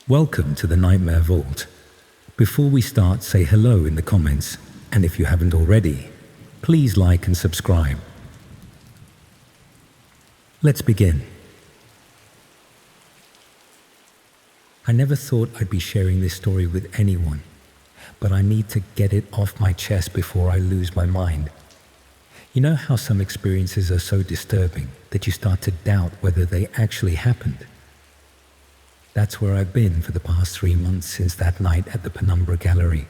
Welcome to the Nightmare Vault. Before we start, say hello in the comments, and if you haven't already, please like and subscribe. Let's begin. I never thought I'd be sharing this story with anyone, but I need to get it off my chest before I lose my mind. You know how some experiences are so disturbing that you start to doubt whether they actually happened? That's where I've been for the past 3 months since that night at the Penumbra Gallery.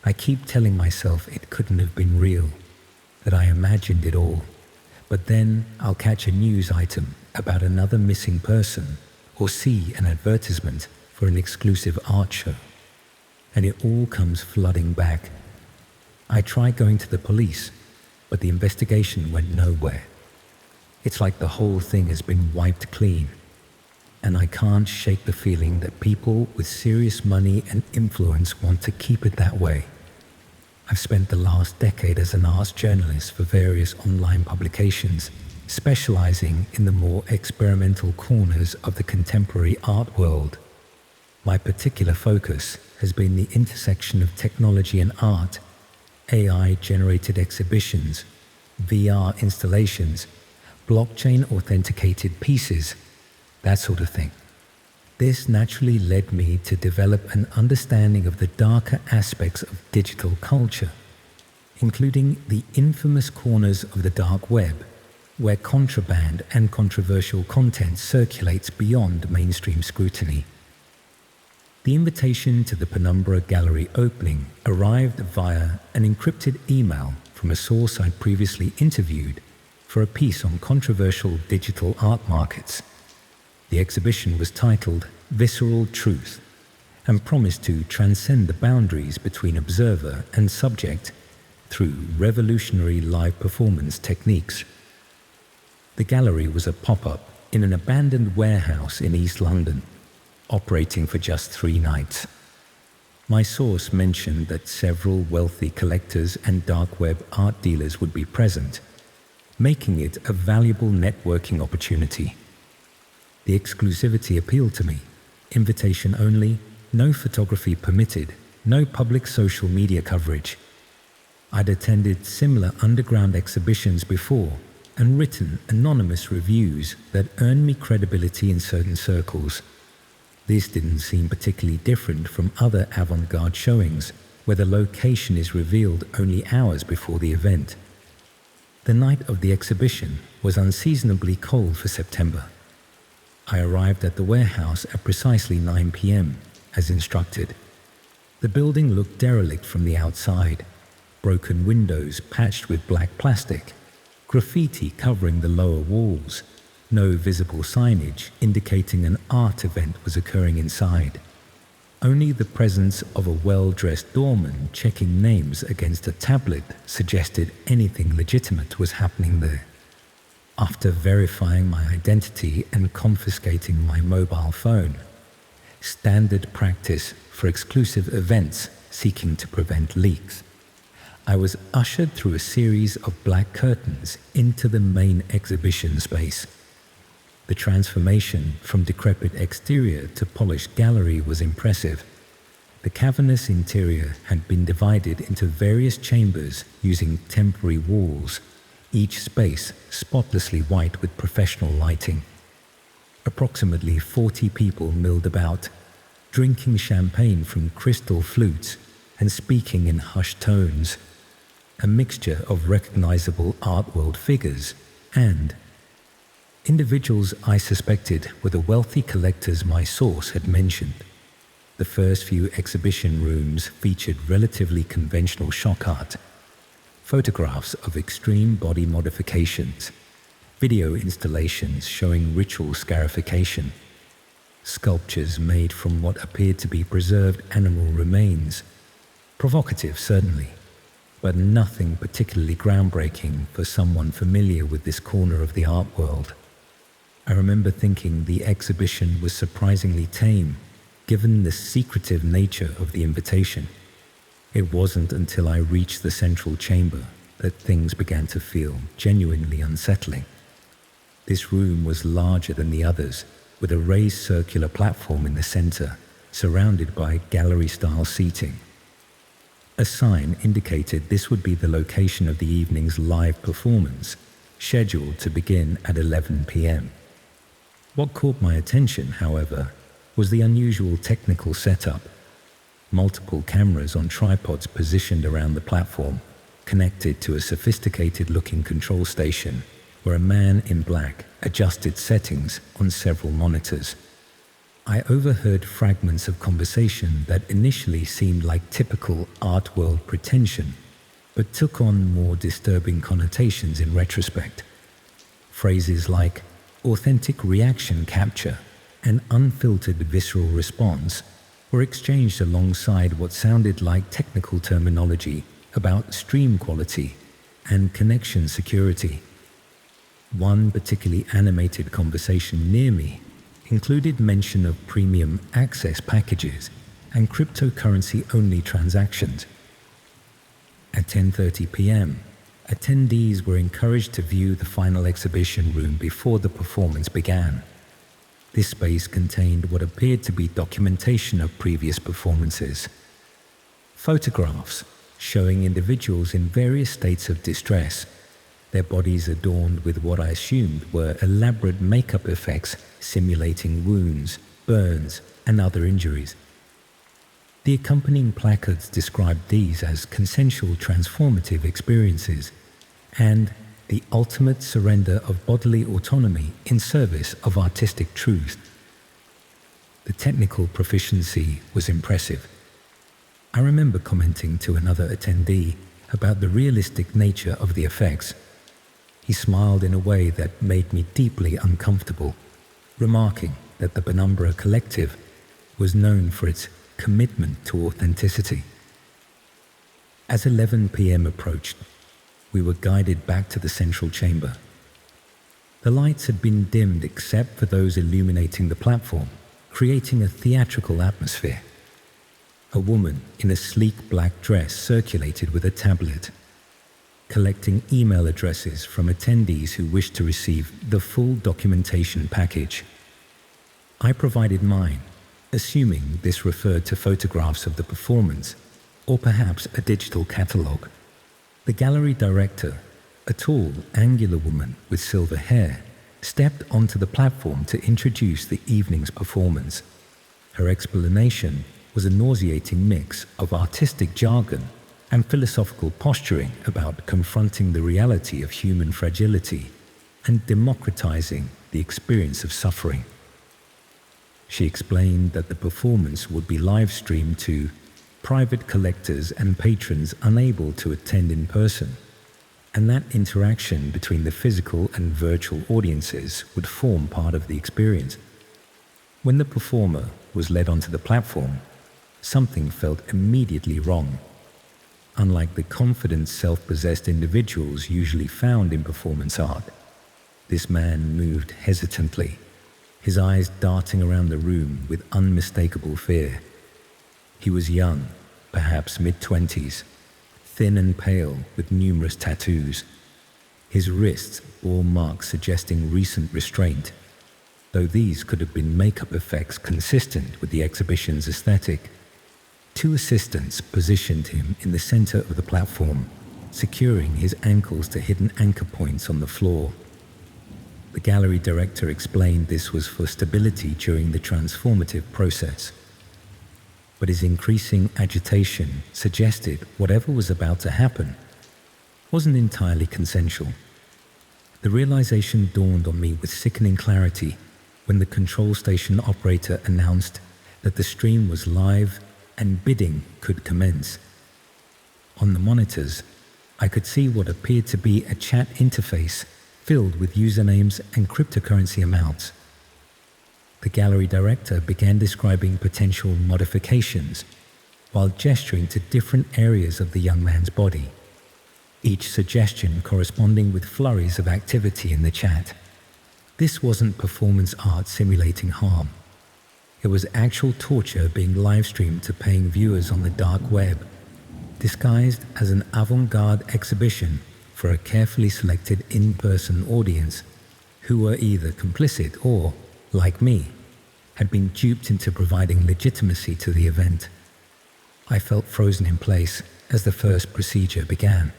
I keep telling myself it couldn't have been real, that I imagined it all. But then I'll catch a news item about another missing person or see an advertisement for an exclusive art show, and it all comes flooding back. I tried going to the police, but the investigation went nowhere. It's like the whole thing has been wiped clean, and I can't shake the feeling that people with serious money and influence want to keep it that way. I've spent the last decade as an arts journalist for various online publications, specializing in the more experimental corners of the contemporary art world. My particular focus has been the intersection of technology and art, AI-generated exhibitions, VR installations, blockchain-authenticated pieces, that sort of thing. This naturally led me to develop an understanding of the darker aspects of digital culture, including the infamous corners of the dark web, where contraband and controversial content circulates beyond mainstream scrutiny. The invitation to the Penumbra Gallery opening arrived via an encrypted email from a source I'd previously interviewed for a piece on controversial digital art markets. The exhibition was titled Visceral Truth and promised to transcend the boundaries between observer and subject through revolutionary live performance techniques. The gallery was a pop-up in an abandoned warehouse in East London, operating for just 3 nights. My source mentioned that several wealthy collectors and dark web art dealers would be present, making it a valuable networking opportunity. The exclusivity appealed to me. Invitation only, no photography permitted, no public social media coverage. I'd attended similar underground exhibitions before and written anonymous reviews that earned me credibility in certain circles. This didn't seem particularly different from other avant-garde showings, where the location is revealed only hours before the event. The night of the exhibition was unseasonably cold for September. I arrived at the warehouse at precisely 9 p.m., as instructed. The building looked derelict from the outside, broken windows patched with black plastic, graffiti covering the lower walls, no visible signage indicating an art event was occurring inside. Only the presence of a well-dressed doorman checking names against a tablet suggested anything legitimate was happening there. After verifying my identity and confiscating my mobile phone, standard practice for exclusive events seeking to prevent leaks, I was ushered through a series of black curtains into the main exhibition space. The transformation from decrepit exterior to polished gallery was impressive. The cavernous interior had been divided into various chambers using temporary walls, each space spotlessly white with professional lighting. Approximately 40 people milled about, drinking champagne from crystal flutes and speaking in hushed tones, a mixture of recognizable art world figures and individuals I suspected were the wealthy collectors my source had mentioned. The first few exhibition rooms featured relatively conventional shock art, photographs of extreme body modifications, video installations showing ritual scarification, sculptures made from what appeared to be preserved animal remains. Provocative, certainly, but nothing particularly groundbreaking for someone familiar with this corner of the art world. I remember thinking the exhibition was surprisingly tame, given the secretive nature of the invitation. It wasn't until I reached the central chamber that things began to feel genuinely unsettling. This room was larger than the others, with a raised circular platform in the center, surrounded by gallery-style seating. A sign indicated this would be the location of the evening's live performance, scheduled to begin at 11 p.m. What caught my attention, however, was the unusual technical setup. Multiple cameras on tripods positioned around the platform, connected to a sophisticated-looking control station where a man in black adjusted settings on several monitors. I overheard fragments of conversation that initially seemed like typical art world pretension, but took on more disturbing connotations in retrospect. Phrases like authentic reaction capture and unfiltered visceral response were exchanged alongside what sounded like technical terminology about stream quality and connection security. One particularly animated conversation near me included mention of premium access packages and cryptocurrency-only transactions. At 10:30 p.m., attendees were encouraged to view the final exhibition room before the performance began. This space contained what appeared to be documentation of previous performances. Photographs showing individuals in various states of distress, their bodies adorned with what I assumed were elaborate makeup effects simulating wounds, burns, and other injuries. The accompanying placards described these as consensual transformative experiences and the ultimate surrender of bodily autonomy in service of artistic truth. The technical proficiency was impressive. I remember commenting to another attendee about the realistic nature of the effects. He smiled in a way that made me deeply uncomfortable, remarking that the Penumbra Collective was known for its commitment to authenticity. As 11 p.m. approached, we were guided back to the central chamber. The lights had been dimmed except for those illuminating the platform, creating a theatrical atmosphere. A woman in a sleek black dress circulated with a tablet, collecting email addresses from attendees who wished to receive the full documentation package. I provided mine, assuming this referred to photographs of the performance, or perhaps a digital catalogue. The gallery director, a tall, angular woman with silver hair, stepped onto the platform to introduce the evening's performance. Her explanation was a nauseating mix of artistic jargon and philosophical posturing about confronting the reality of human fragility and democratizing the experience of suffering. She explained that the performance would be live-streamed to private collectors and patrons unable to attend in person, and that interaction between the physical and virtual audiences would form part of the experience. When the performer was led onto the platform, something felt immediately wrong. Unlike the confident, self-possessed individuals usually found in performance art, this man moved hesitantly, his eyes darting around the room with unmistakable fear. He was young, perhaps mid-20s, thin and pale with numerous tattoos. His wrists bore marks suggesting recent restraint, though these could have been makeup effects consistent with the exhibition's aesthetic. Two assistants positioned him in the center of the platform, securing his ankles to hidden anchor points on the floor. The gallery director explained this was for stability during the transformative process. But his increasing agitation suggested whatever was about to happen wasn't entirely consensual. The realization dawned on me with sickening clarity when the control station operator announced that the stream was live and bidding could commence. On the monitors, I could see what appeared to be a chat interface filled with usernames and cryptocurrency amounts. The gallery director began describing potential modifications while gesturing to different areas of the young man's body, each suggestion corresponding with flurries of activity in the chat. This wasn't performance art simulating harm. It was actual torture being live-streamed to paying viewers on the dark web, disguised as an avant-garde exhibition for a carefully selected in-person audience who were either complicit or, like me, had been duped into providing legitimacy to the event. I felt frozen in place as the first procedure began.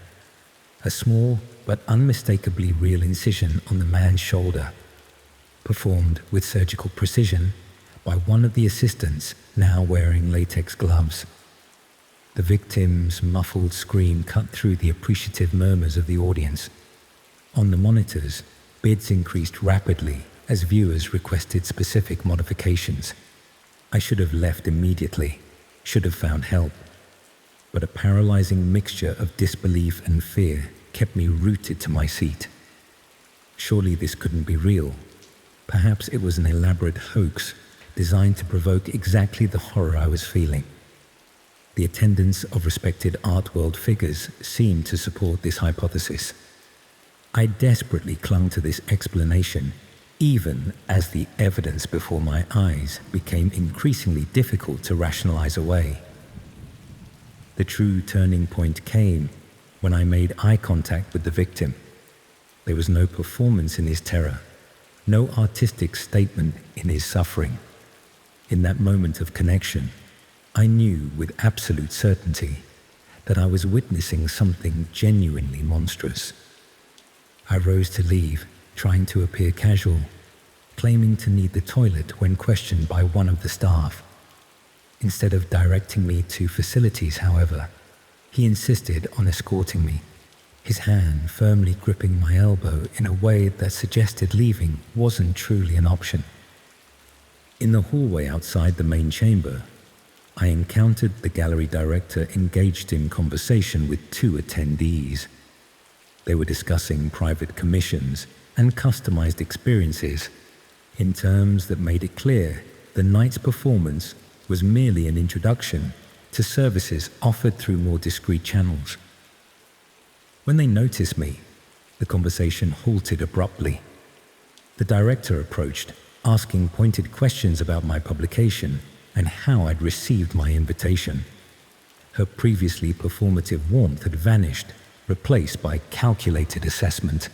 A small but unmistakably real incision on the man's shoulder, performed with surgical precision by one of the assistants now wearing latex gloves. The victim's muffled scream cut through the appreciative murmurs of the audience. On the monitors, bids increased rapidly as viewers requested specific modifications. I should have left immediately, should have found help. But a paralyzing mixture of disbelief and fear kept me rooted to my seat. Surely this couldn't be real. Perhaps it was an elaborate hoax designed to provoke exactly the horror I was feeling. The attendance of respected art world figures seemed to support this hypothesis. I desperately clung to this explanation, even as the evidence before my eyes became increasingly difficult to rationalize away. The true turning point came when I made eye contact with the victim. There was no performance in his terror, no artistic statement in his suffering. In that moment of connection, I knew with absolute certainty that I was witnessing something genuinely monstrous. I rose to leave, trying to appear casual, claiming to need the toilet when questioned by one of the staff. Instead of directing me to facilities, however, he insisted on escorting me, his hand firmly gripping my elbow in a way that suggested leaving wasn't truly an option. In the hallway outside the main chamber, I encountered the gallery director engaged in conversation with two attendees. They were discussing private commissions and customized experiences in terms that made it clear the night's performance was merely an introduction to services offered through more discreet channels. When they noticed me, the conversation halted abruptly. The director approached, asking pointed questions about my publication and how I'd received my invitation. Her previously performative warmth had vanished, replaced by calculated assessment.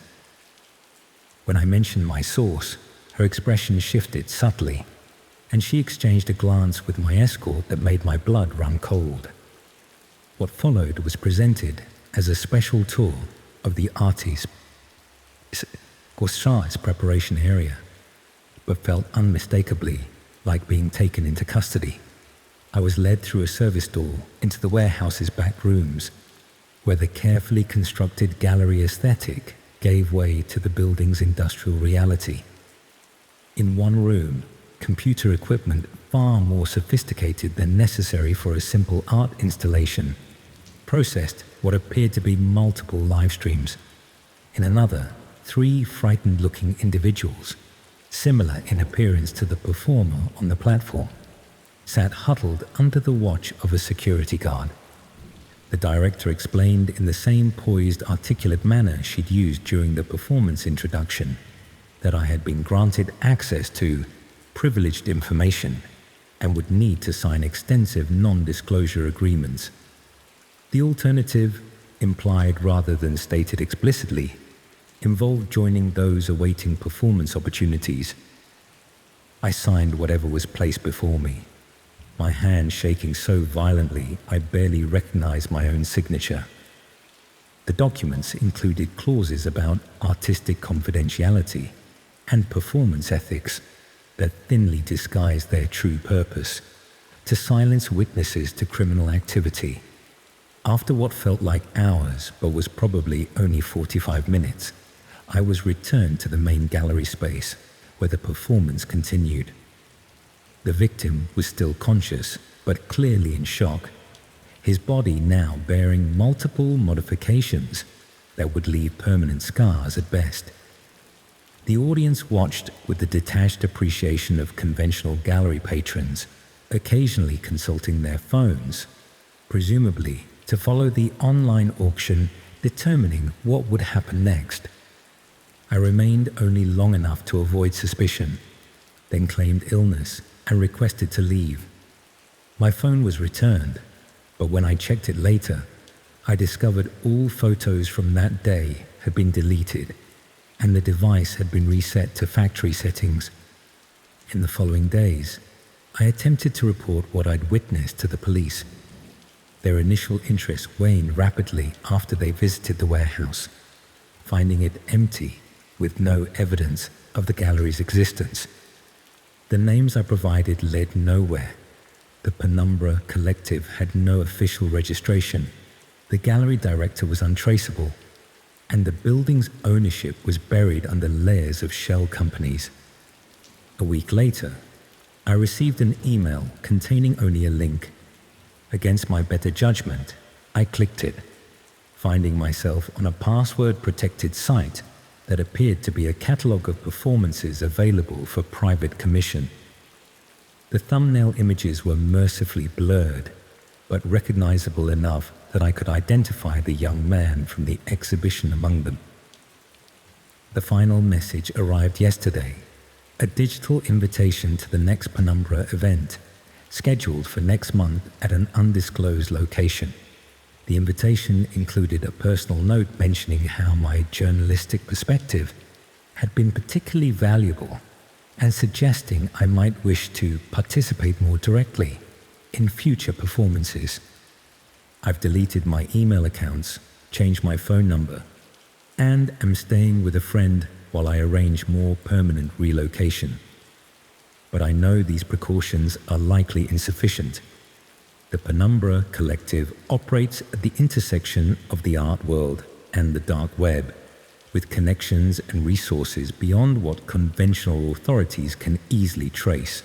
When I mentioned my source, her expression shifted subtly, and she exchanged a glance with my escort that made my blood run cold. What followed was presented as a special tour of the artist's preparation area, but felt unmistakably like being taken into custody. I was led through a service door into the warehouse's back rooms, where the carefully constructed gallery aesthetic gave way to the building's industrial reality. In one room, computer equipment far more sophisticated than necessary for a simple art installation processed what appeared to be multiple live streams. In another, 3 frightened-looking individuals, similar in appearance to the performer on the platform, sat huddled under the watch of a security guard. The director explained in the same poised, articulate manner she'd used during the performance introduction that I had been granted access to privileged information and would need to sign extensive non-disclosure agreements. The alternative, implied rather than stated explicitly, involved joining those awaiting performance opportunities. I signed whatever was placed before me, my hand shaking so violently I barely recognized my own signature. The documents included clauses about artistic confidentiality and performance ethics that thinly disguised their true purpose: to silence witnesses to criminal activity. After what felt like hours but was probably only 45 minutes, I was returned to the main gallery space where the performance continued. The victim was still conscious, but clearly in shock, his body now bearing multiple modifications that would leave permanent scars at best. The audience watched with the detached appreciation of conventional gallery patrons, occasionally consulting their phones, presumably to follow the online auction determining what would happen next. I remained only long enough to avoid suspicion, then claimed illness and requested to leave. My phone was returned, but when I checked it later, I discovered all photos from that day had been deleted and the device had been reset to factory settings. In the following days, I attempted to report what I'd witnessed to the police. Their initial interest waned rapidly after they visited the warehouse, finding it empty with no evidence of the gallery's existence. The names I provided led nowhere. The Penumbra Collective had no official registration, the gallery director was untraceable, and the building's ownership was buried under layers of shell companies. A week later, I received an email containing only a link. Against my better judgment, I clicked it, finding myself on a password-protected site that appeared to be a catalogue of performances available for private commission. The thumbnail images were mercifully blurred, but recognizable enough that I could identify the young man from the exhibition among them. The final message arrived yesterday, a digital invitation to the next Penumbra event, scheduled for next month at an undisclosed location. The invitation included a personal note mentioning how my journalistic perspective had been particularly valuable and suggesting I might wish to participate more directly in future performances. I've deleted my email accounts, changed my phone number, and am staying with a friend while I arrange more permanent relocation. But I know these precautions are likely insufficient. The Penumbra Collective operates at the intersection of the art world and the dark web, with connections and resources beyond what conventional authorities can easily trace.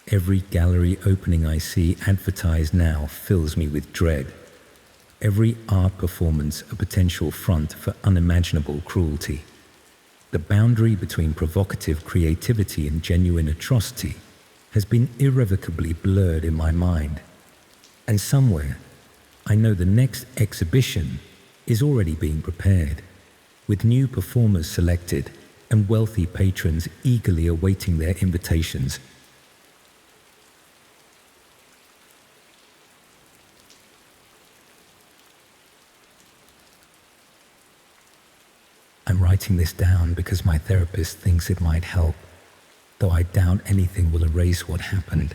Every gallery opening I see advertised now fills me with dread. Every art performance a potential front for unimaginable cruelty. The boundary between provocative creativity and genuine atrocity has been irrevocably blurred in my mind. And somewhere, I know the next exhibition is already being prepared, with new performers selected and wealthy patrons eagerly awaiting their invitations. I'm writing this down because my therapist thinks it might help, though I doubt anything will erase what happened.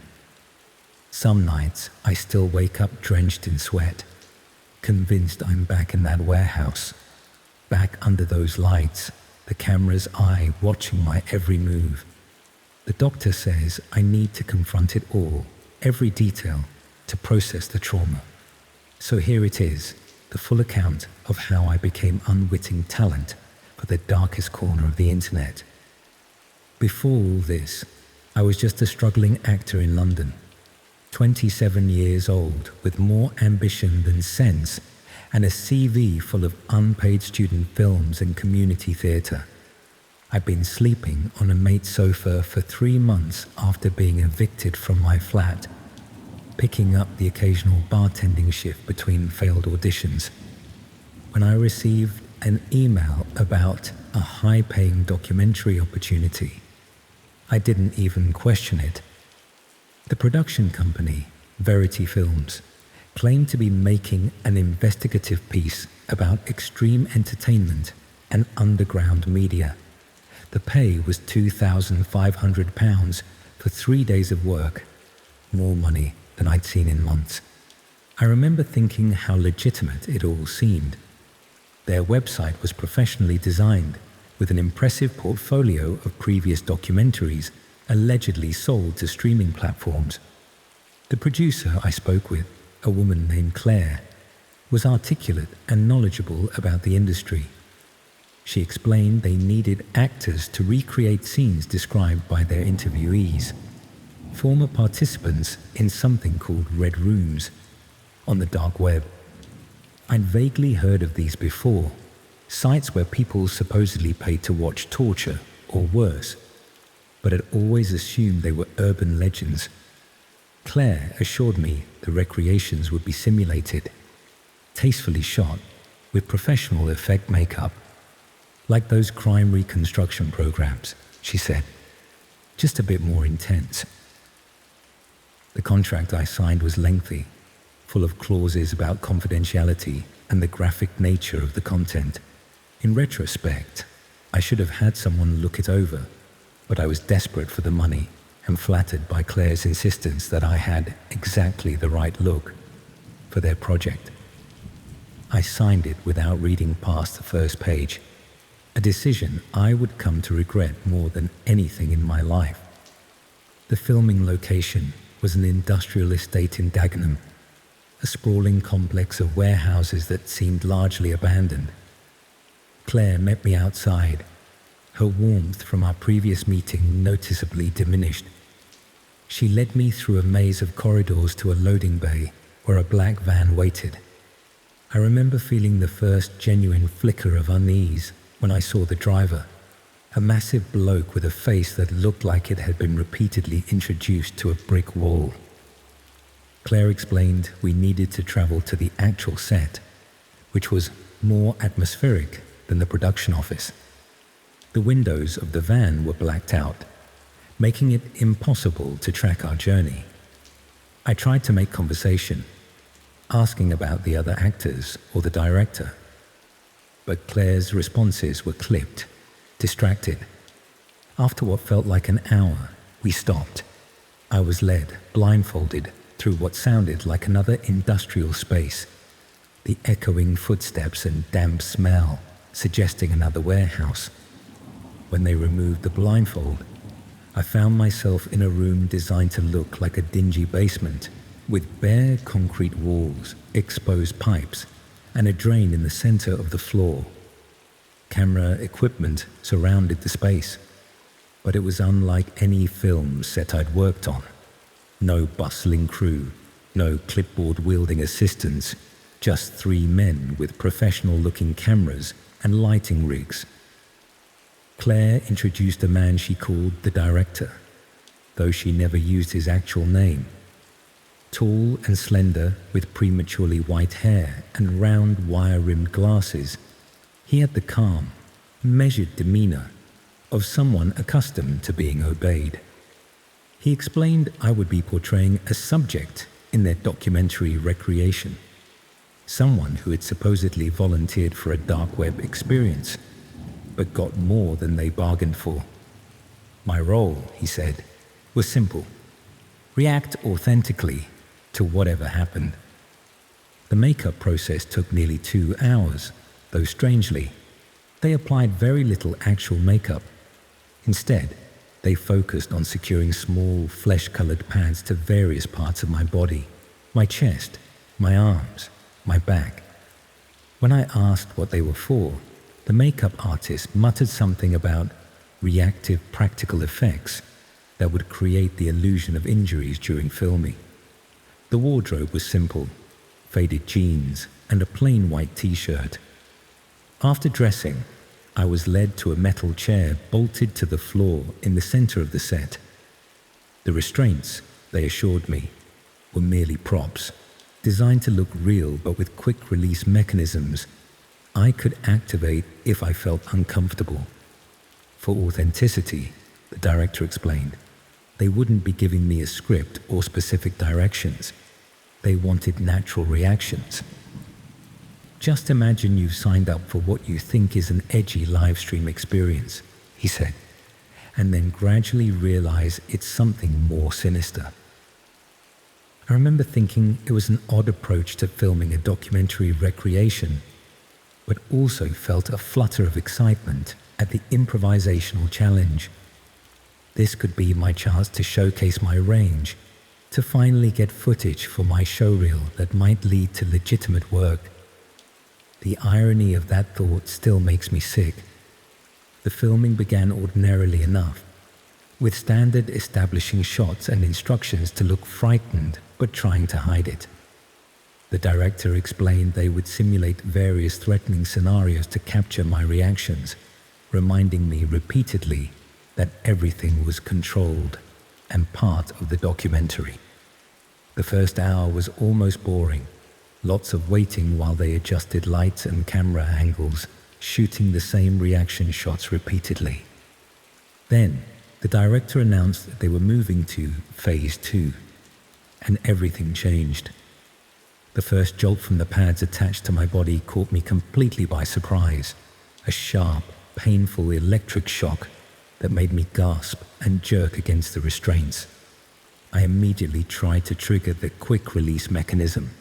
Some nights I still wake up drenched in sweat, convinced I'm back in that warehouse, back under those lights, the camera's eye watching my every move. The doctor says I need to confront it all, every detail, to process the trauma. So here it is, the full account of how I became unwitting talent for the darkest corner of the internet. Before all this, I was just a struggling actor in London, 27 years old, with more ambition than sense, and a CV full of unpaid student films and community theatre. I'd been sleeping on a mate's sofa for 3 months after being evicted from my flat, picking up the occasional bartending shift between failed auditions, when I received an email about a high-paying documentary opportunity. I didn't even question it. The production company, Verity Films, claimed to be making an investigative piece about extreme entertainment and underground media. The pay was £2,500 for 3 days of work, more money than I'd seen in months. I remember thinking how legitimate it all seemed. Their website was professionally designed, with an impressive portfolio of previous documentaries allegedly sold to streaming platforms. The producer I spoke with, a woman named Claire, was articulate and knowledgeable about the industry. She explained they needed actors to recreate scenes described by their interviewees, former participants in something called Red Rooms on the dark web. I'd vaguely heard of these before, sites where people supposedly paid to watch torture or worse, but had always assumed they were urban legends. Claire assured me the recreations would be simulated, tastefully shot, with professional effect makeup, like those crime reconstruction programs, she said, just a bit more intense. The contract I signed was lengthy, full of clauses about confidentiality and the graphic nature of the content. In retrospect, I should have had someone look it over, but I was desperate for the money and flattered by Claire's insistence that I had exactly the right look for their project. I signed it without reading past the first page, a decision I would come to regret more than anything in my life. The filming location was an industrial estate in Dagenham, a sprawling complex of warehouses that seemed largely abandoned. Claire met me outside, her warmth from our previous meeting noticeably diminished. She led me through a maze of corridors to a loading bay where a black van waited. I remember feeling the first genuine flicker of unease when I saw the driver, a massive bloke with a face that looked like it had been repeatedly introduced to a brick wall. Claire explained we needed to travel to the actual set, which was more atmospheric than the production office. The windows of the van were blacked out, making it impossible to track our journey. I tried to make conversation, asking about the other actors or the director, but Claire's responses were clipped, distracted. After what felt like an hour, we stopped. I was led, blindfolded, through what sounded like another industrial space, the echoing footsteps and damp smell suggesting another warehouse. When they removed the blindfold, I found myself in a room designed to look like a dingy basement, with bare concrete walls, exposed pipes, and a drain in the center of the floor. Camera equipment surrounded the space, but it was unlike any film set I'd worked on. No bustling crew, no clipboard-wielding assistants, just 3 men with professional-looking cameras and lighting rigs. Claire introduced a man she called the director, though she never used his actual name. Tall and slender, with prematurely white hair and round wire-rimmed glasses, he had the calm, measured demeanor of someone accustomed to being obeyed. He explained I would be portraying a subject in their documentary Recreation, someone who had supposedly volunteered for a dark web experience, but got more than they bargained for. My role, he said, was simple: react authentically to whatever happened. The makeup process took nearly 2 hours, though strangely, they applied very little actual makeup. Instead, they focused on securing small, flesh-colored pads to various parts of my body, my chest, my arms, my back. When I asked what they were for, the makeup artist muttered something about reactive practical effects that would create the illusion of injuries during filming. The wardrobe was simple: faded jeans and a plain white t-shirt. After dressing, I was led to a metal chair bolted to the floor in the center of the set. The restraints, they assured me, were merely props, designed to look real but with quick-release mechanisms I could activate if I felt uncomfortable. For authenticity, the director explained, they wouldn't be giving me a script or specific directions. They wanted natural reactions. Just imagine you've signed up for what you think is an edgy live stream experience, he said, and then gradually realize it's something more sinister. I remember thinking it was an odd approach to filming a documentary Recreation, but also felt a flutter of excitement at the improvisational challenge. This could be my chance to showcase my range, to finally get footage for my showreel that might lead to legitimate work. The irony of that thought still makes me sick. The filming began ordinarily enough, with standard establishing shots and instructions to look frightened but trying to hide it. The director explained they would simulate various threatening scenarios to capture my reactions, reminding me repeatedly that everything was controlled and part of the documentary. The first hour was almost boring, lots of waiting while they adjusted lights and camera angles, shooting the same reaction shots repeatedly. Then, the director announced that they were moving to Phase 2, and everything changed. The first jolt from the pads attached to my body caught me completely by surprise. A sharp, painful electric shock that made me gasp and jerk against the restraints. I immediately tried to trigger the quick release mechanism,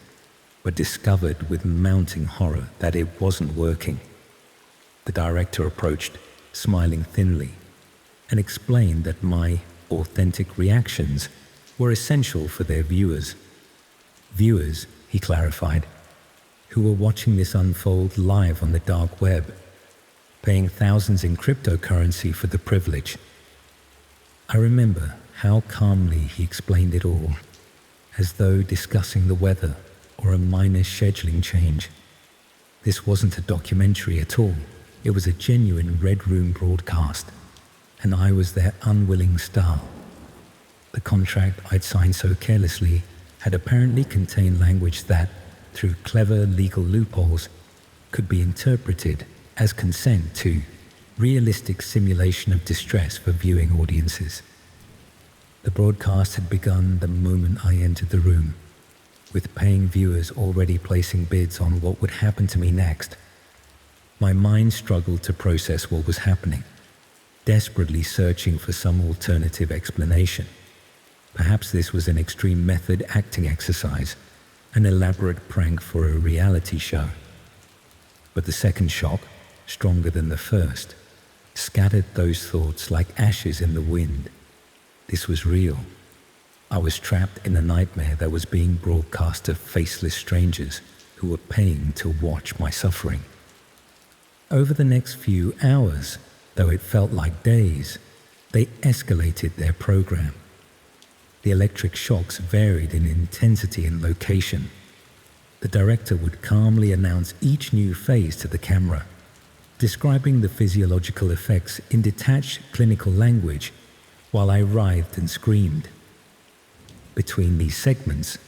but discovered with mounting horror that it wasn't working. The director approached, smiling thinly, and explained that my authentic reactions were essential for their viewers. Viewers, he clarified, who were watching this unfold live on the dark web, paying thousands in cryptocurrency for the privilege. I remember how calmly he explained it all, as though discussing the weather or a minor scheduling change. This wasn't a documentary at all. It was a genuine Red Room broadcast, and I was their unwilling star. The contract I'd signed so carelessly had apparently contained language that, through clever legal loopholes, could be interpreted as consent to realistic simulation of distress for viewing audiences. The broadcast had begun the moment I entered the room, with paying viewers already placing bids on what would happen to me next. My mind struggled to process what was happening, desperately searching for some alternative explanation. Perhaps this was an extreme method acting exercise, an elaborate prank for a reality show. But the second shock, stronger than the first, scattered those thoughts like ashes in the wind. This was real. I was trapped in a nightmare that was being broadcast to faceless strangers who were paying to watch my suffering. Over the next few hours, though it felt like days, they escalated their program. The electric shocks varied in intensity and location. The director would calmly announce each new phase to the camera, describing the physiological effects in detached clinical language while I writhed and screamed. Between these segments,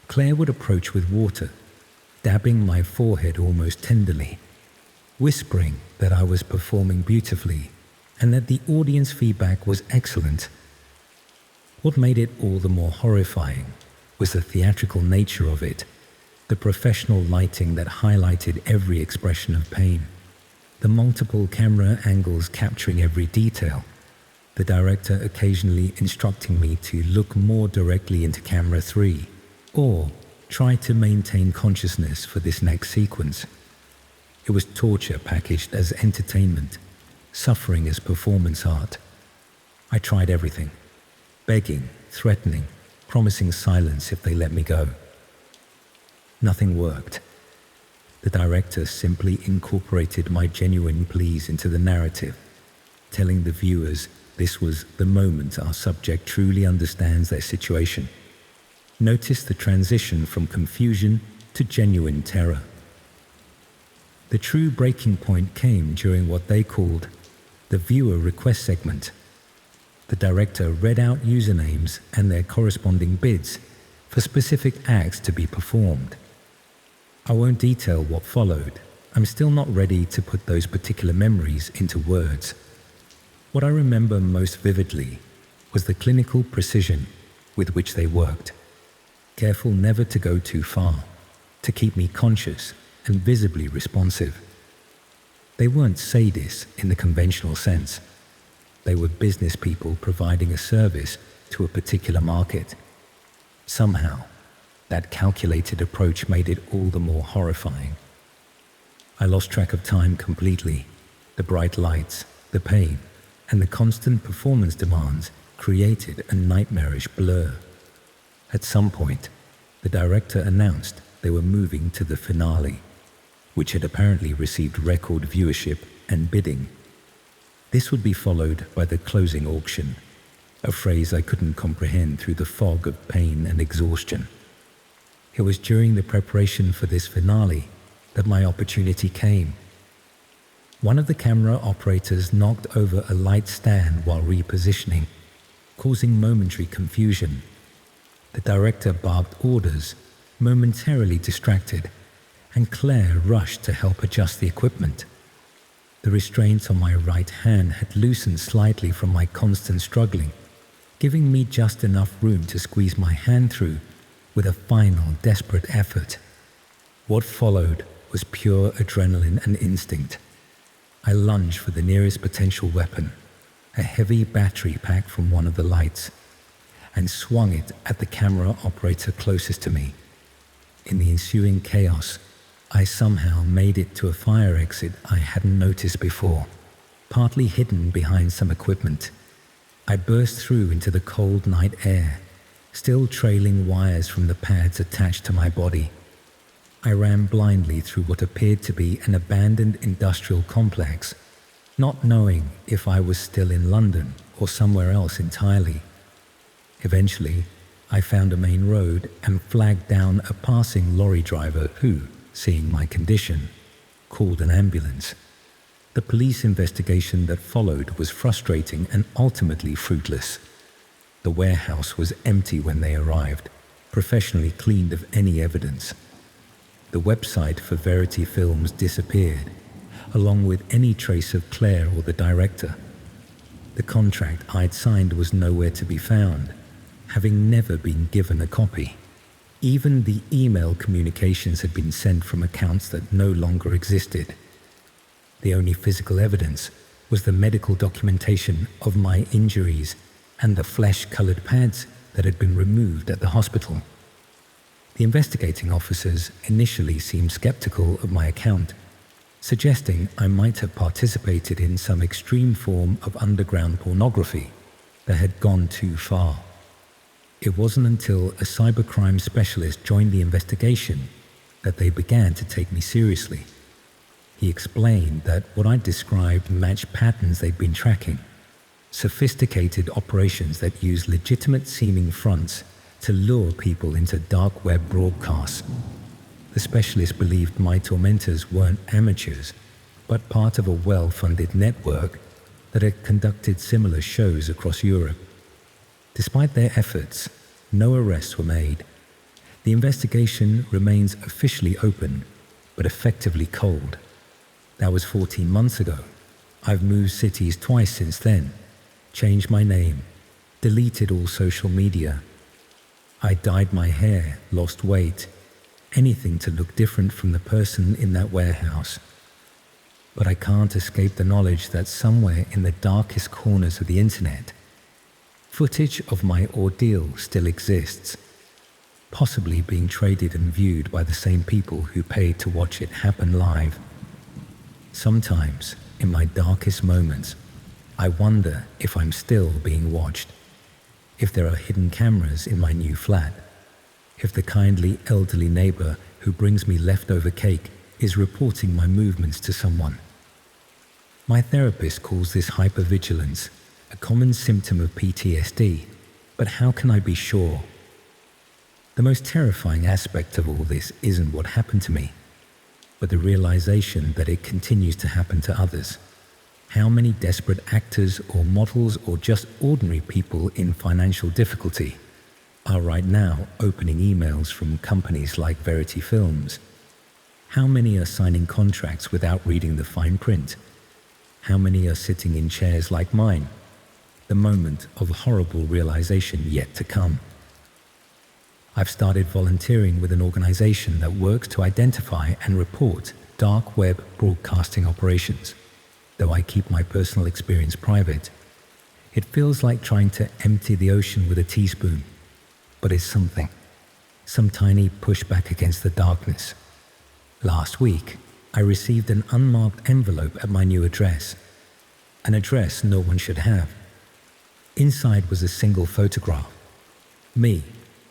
Claire would approach with water, dabbing my forehead almost tenderly, whispering that I was performing beautifully and that the audience feedback was excellent. What made it all the more horrifying was the theatrical nature of it, the professional lighting that highlighted every expression of pain, the multiple camera angles capturing every detail, the director occasionally instructing me to look more directly into camera 3 or try to maintain consciousness for this next sequence. It was torture packaged as entertainment, suffering as performance art. I tried everything, begging, threatening, promising silence if they let me go. Nothing worked. The director simply incorporated my genuine pleas into the narrative, telling the viewers this was the moment our subject truly understands their situation. Notice the transition from confusion to genuine terror. The true breaking point came during what they called the viewer request segment. The director read out usernames and their corresponding bids for specific acts to be performed. I won't detail what followed. I'm still not ready to put those particular memories into words. What I remember most vividly was the clinical precision with which they worked, careful never to go too far, to keep me conscious and visibly responsive. They weren't sadists in the conventional sense. They were business people providing a service to a particular market. Somehow, that calculated approach made it all the more horrifying. I lost track of time completely. The bright lights, the pain, and the constant performance demands created a nightmarish blur. At some point, the director announced they were moving to the finale, which had apparently received record viewership and bidding. This would be followed by the closing auction, a phrase I couldn't comprehend through the fog of pain and exhaustion. It was during the preparation for this finale that my opportunity came. One of the camera operators knocked over a light stand while repositioning, causing momentary confusion. The director barked orders, momentarily distracted, and Claire rushed to help adjust the equipment. The restraints on my right hand had loosened slightly from my constant struggling, giving me just enough room to squeeze my hand through with a final desperate effort. What followed was pure adrenaline and instinct. I lunged for the nearest potential weapon, a heavy battery pack from one of the lights, and swung it at the camera operator closest to me. In the ensuing chaos, I somehow made it to a fire exit I hadn't noticed before, partly hidden behind some equipment. I burst through into the cold night air, still trailing wires from the pads attached to my body. I ran blindly through what appeared to be an abandoned industrial complex, not knowing if I was still in London or somewhere else entirely. Eventually, I found a main road and flagged down a passing lorry driver who, seeing my condition, called an ambulance. The police investigation that followed was frustrating and ultimately fruitless. The warehouse was empty when they arrived, professionally cleaned of any evidence. The website for Verity Films disappeared, along with any trace of Claire or the director. The contract I'd signed was nowhere to be found, having never been given a copy. Even the email communications had been sent from accounts that no longer existed. The only physical evidence was the medical documentation of my injuries and the flesh-colored pads that had been removed at the hospital. The investigating officers initially seemed skeptical of my account, suggesting I might have participated in some extreme form of underground pornography that had gone too far. It wasn't until a cybercrime specialist joined the investigation that they began to take me seriously. He explained that what I described matched patterns they'd been tracking, sophisticated operations that use legitimate-seeming fronts to lure people into dark web broadcasts. The specialist believed my tormentors weren't amateurs, but part of a well-funded network that had conducted similar shows across Europe. Despite their efforts, no arrests were made. The investigation remains officially open, but effectively cold. That was 14 months ago. I've moved cities twice since then, changed my name, deleted all social media. I dyed my hair, lost weight, anything to look different from the person in that warehouse. But I can't escape the knowledge that somewhere in the darkest corners of the internet, footage of my ordeal still exists, possibly being traded and viewed by the same people who paid to watch it happen live. Sometimes, in my darkest moments, I wonder if I'm still being watched, if there are hidden cameras in my new flat, if the kindly elderly neighbor who brings me leftover cake is reporting my movements to someone. My therapist calls this hypervigilance, a common symptom of PTSD, but how can I be sure? The most terrifying aspect of all this isn't what happened to me, but the realization that it continues to happen to others. How many desperate actors or models or just ordinary people in financial difficulty are right now opening emails from companies like Verity Films? How many are signing contracts without reading the fine print? How many are sitting in chairs like mine? The moment of horrible realization yet to come. I've started volunteering with an organization that works to identify and report dark web broadcasting operations. Though I keep my personal experience private, it feels like trying to empty the ocean with a teaspoon, but it's something, some tiny pushback against the darkness. Last week, I received an unmarked envelope at my new address, an address no one should have. Inside was a single photograph, me,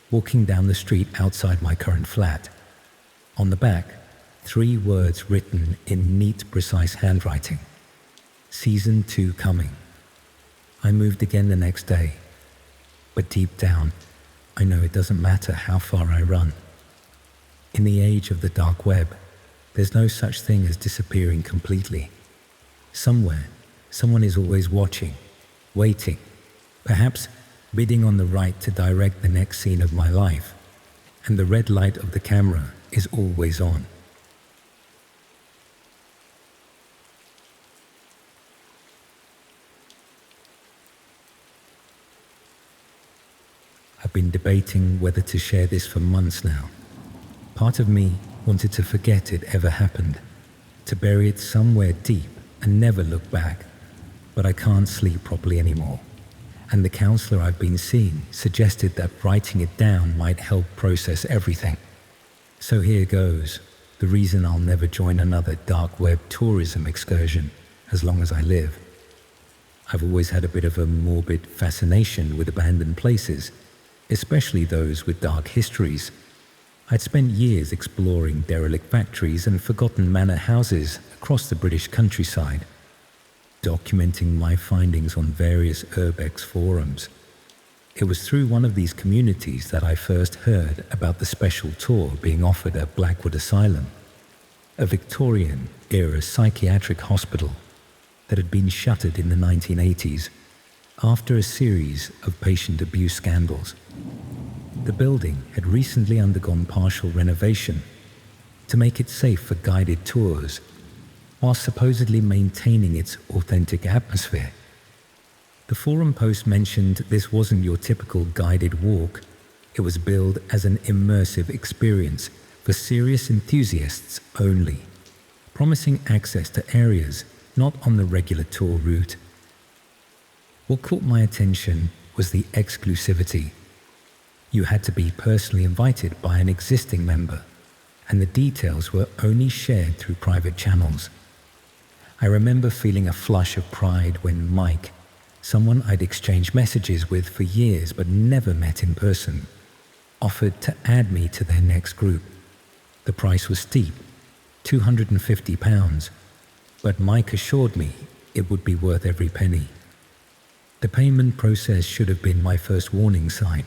walking down the street outside my current flat. On the back, 3 words written in neat, precise handwriting. Season 2 coming. I moved again the next day, but deep down, I know it doesn't matter how far I run. In the age of the dark web, there's no such thing as disappearing completely. Somewhere, someone is always watching, waiting, perhaps bidding on the right to direct the next scene of my life, and the red light of the camera is always on. I've been debating whether to share this for months now. Part of me wanted to forget it ever happened, to bury it somewhere deep and never look back. but I can't sleep properly anymore. And the counselor I've been seeing suggested that writing it down might help process everything. So here goes, the reason I'll never join another dark web tourism excursion as long as I live. I've always had a bit of a morbid fascination with abandoned places, especially those with dark histories. I'd spent years exploring derelict factories and forgotten manor houses across the British countryside, documenting my findings on various urbex forums. It was through one of these communities that I first heard about the special tour being offered at Blackwood Asylum, a Victorian-era psychiatric hospital that had been shuttered in the 1980s after a series of patient abuse scandals. The building had recently undergone partial renovation to make it safe for guided tours, while supposedly maintaining its authentic atmosphere. The forum post mentioned this wasn't your typical guided walk. It was billed as an immersive experience for serious enthusiasts only, promising access to areas not on the regular tour route. What caught my attention was the exclusivity. You had to be personally invited by an existing member, and the details were only shared through private channels. I remember feeling a flush of pride when Mike, someone I'd exchanged messages with for years but never met in person, offered to add me to their next group. The price was steep, £250, but Mike assured me it would be worth every penny. The payment process should have been my first warning sign.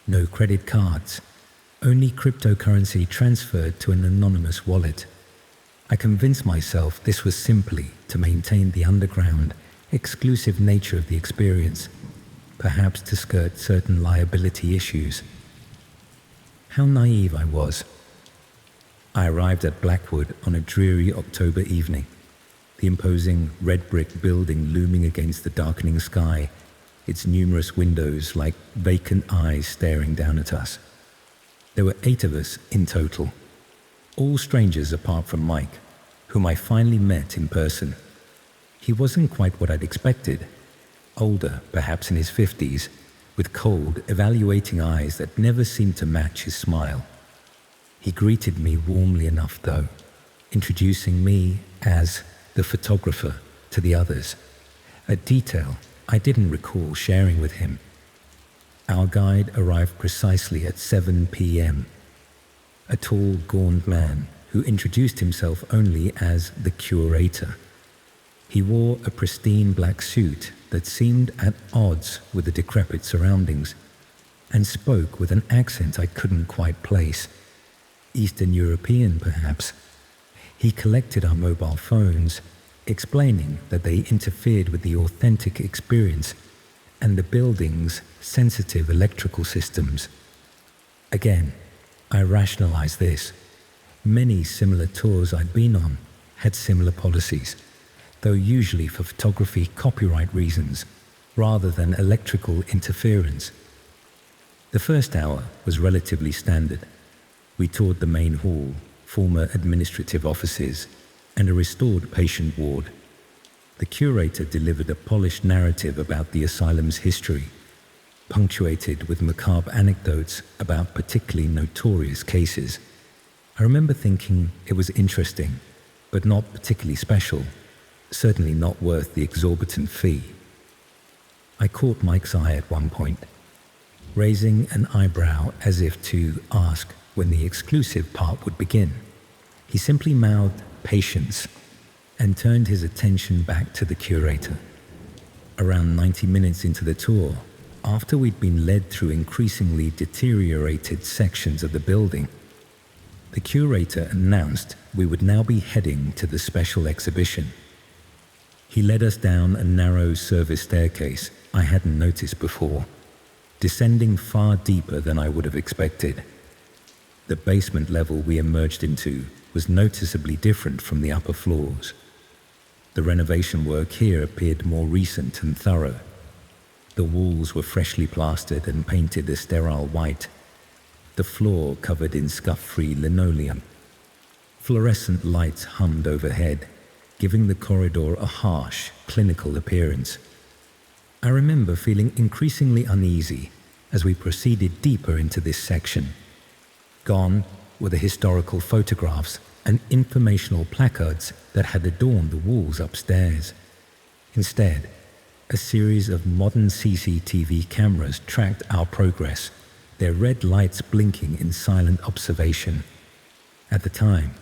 No credit cards, only cryptocurrency transferred to an anonymous wallet. I convinced myself this was simply to maintain the underground, exclusive nature of the experience, perhaps to skirt certain liability issues. How naive I was. I arrived at Blackwood on a dreary October evening, the imposing red brick building looming against the darkening sky, its numerous windows like vacant eyes staring down at us. There were 8 of us in total, all strangers apart from Mike, whom I finally met in person. He wasn't quite what I'd expected, older, perhaps in his 50s, with cold, evaluating eyes that never seemed to match his smile. He greeted me warmly enough, though, introducing me as the photographer to the others, a detail I didn't recall sharing with him. Our guide arrived precisely at 7 p.m., a tall, gaunt man who introduced himself only as the curator. He wore a pristine black suit that seemed at odds with the decrepit surroundings, and spoke with an accent I couldn't quite place. Eastern European, perhaps. He collected our mobile phones, explaining that they interfered with the authentic experience and the building's sensitive electrical systems. Again, I rationalized this. Many similar tours I'd been on had similar policies, though usually for photography copyright reasons rather than electrical interference. The first hour was relatively standard. We toured the main hall, former administrative offices, and a restored patient ward. The curator delivered a polished narrative about the asylum's history, punctuated with macabre anecdotes about particularly notorious cases. I remember thinking it was interesting, but not particularly special, certainly not worth the exorbitant fee. I caught Mike's eye at one point, raising an eyebrow as if to ask when the exclusive part would begin. He simply mouthed, "Patience," and turned his attention back to the curator. Around 90 minutes into the tour, after we'd been led through increasingly deteriorated sections of the building, the curator announced we would now be heading to the special exhibition. He led us down a narrow service staircase I hadn't noticed before, descending far deeper than I would have expected. The basement level we emerged into was noticeably different from the upper floors. The renovation work here appeared more recent and thorough. The walls were freshly plastered and painted a sterile white, the floor covered in scuff-free linoleum. Fluorescent lights hummed overhead, giving the corridor a harsh, clinical appearance. I remember feeling increasingly uneasy as we proceeded deeper into this section. Gone were the historical photographs and informational placards that had adorned the walls upstairs. Instead, a series of modern CCTV cameras tracked our progress, their red lights blinking in silent observation. At the time,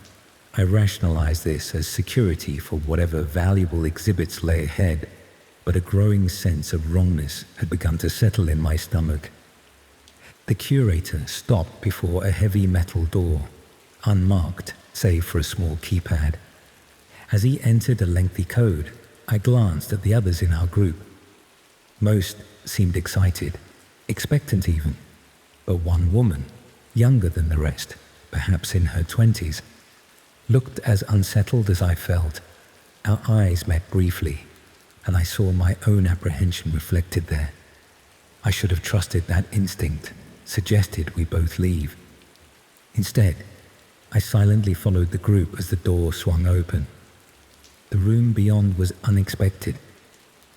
I rationalized this as security for whatever valuable exhibits lay ahead, but a growing sense of wrongness had begun to settle in my stomach. The curator stopped before a heavy metal door, unmarked save for a small keypad. As he entered a lengthy code, I glanced at the others in our group. Most seemed excited, expectant even, but one woman, younger than the rest, perhaps in her 20s, looked as unsettled as I felt. Our eyes met briefly, and I saw my own apprehension reflected there. I should have trusted that instinct, suggested we both leave. Instead, I silently followed the group as the door swung open. The room beyond was unexpected.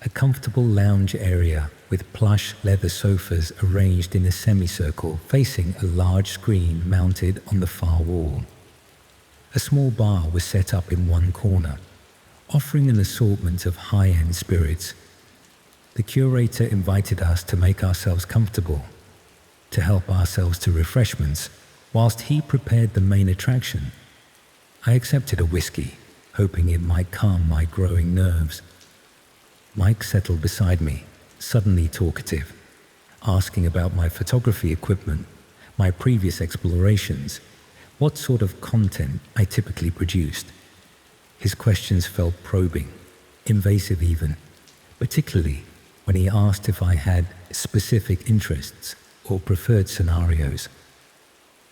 A comfortable lounge area with plush leather sofas arranged in a semicircle facing a large screen mounted on the far wall. A small bar was set up in one corner, offering an assortment of high-end spirits. The curator invited us to make ourselves comfortable, to help ourselves to refreshments, whilst he prepared the main attraction. I accepted a whiskey, hoping it might calm my growing nerves. Mike settled beside me, suddenly talkative, asking about my photography equipment, my previous explorations, what sort of content I typically produced. His questions felt probing, invasive even, particularly when he asked if I had specific interests or preferred scenarios.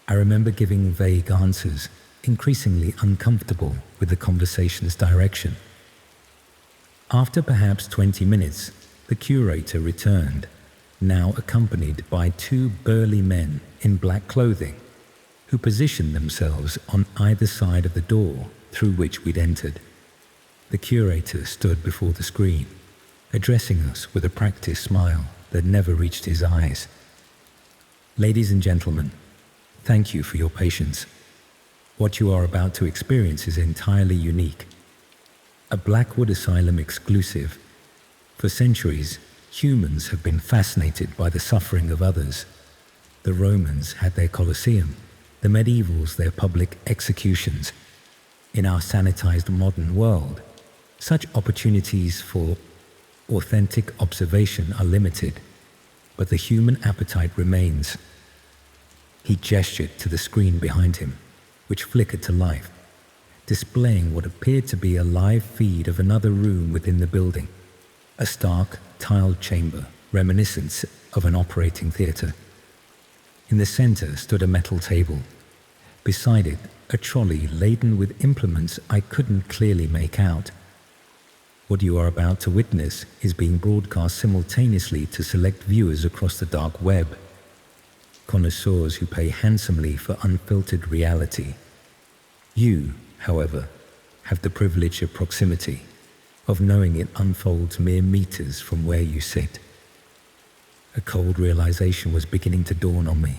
I remember giving vague answers, increasingly uncomfortable with the conversation's direction. After perhaps 20 minutes, the curator returned, now accompanied by two burly men in black clothing, who positioned themselves on either side of the door through which we'd entered. The curator stood before the screen, addressing us with a practiced smile that never reached his eyes. Ladies and gentlemen, thank you for your patience. What you are about to experience is entirely unique. A Blackwood Asylum exclusive. For centuries, humans have been fascinated by the suffering of others. The Romans had their Colosseum, the medievals their public executions. In our sanitized modern world, such opportunities for authentic observation are limited, but the human appetite remains. He gestured to the screen behind him, which flickered to life, displaying what appeared to be a live feed of another room within the building, a stark, tiled chamber reminiscent of an operating theatre. In the center stood a metal table. Beside it, a trolley laden with implements I couldn't clearly make out. What you are about to witness is being broadcast simultaneously to select viewers across the dark web, connoisseurs who pay handsomely for unfiltered reality. You, however, have the privilege of proximity, of knowing it unfolds mere meters from where you sit. A cold realization was beginning to dawn on me.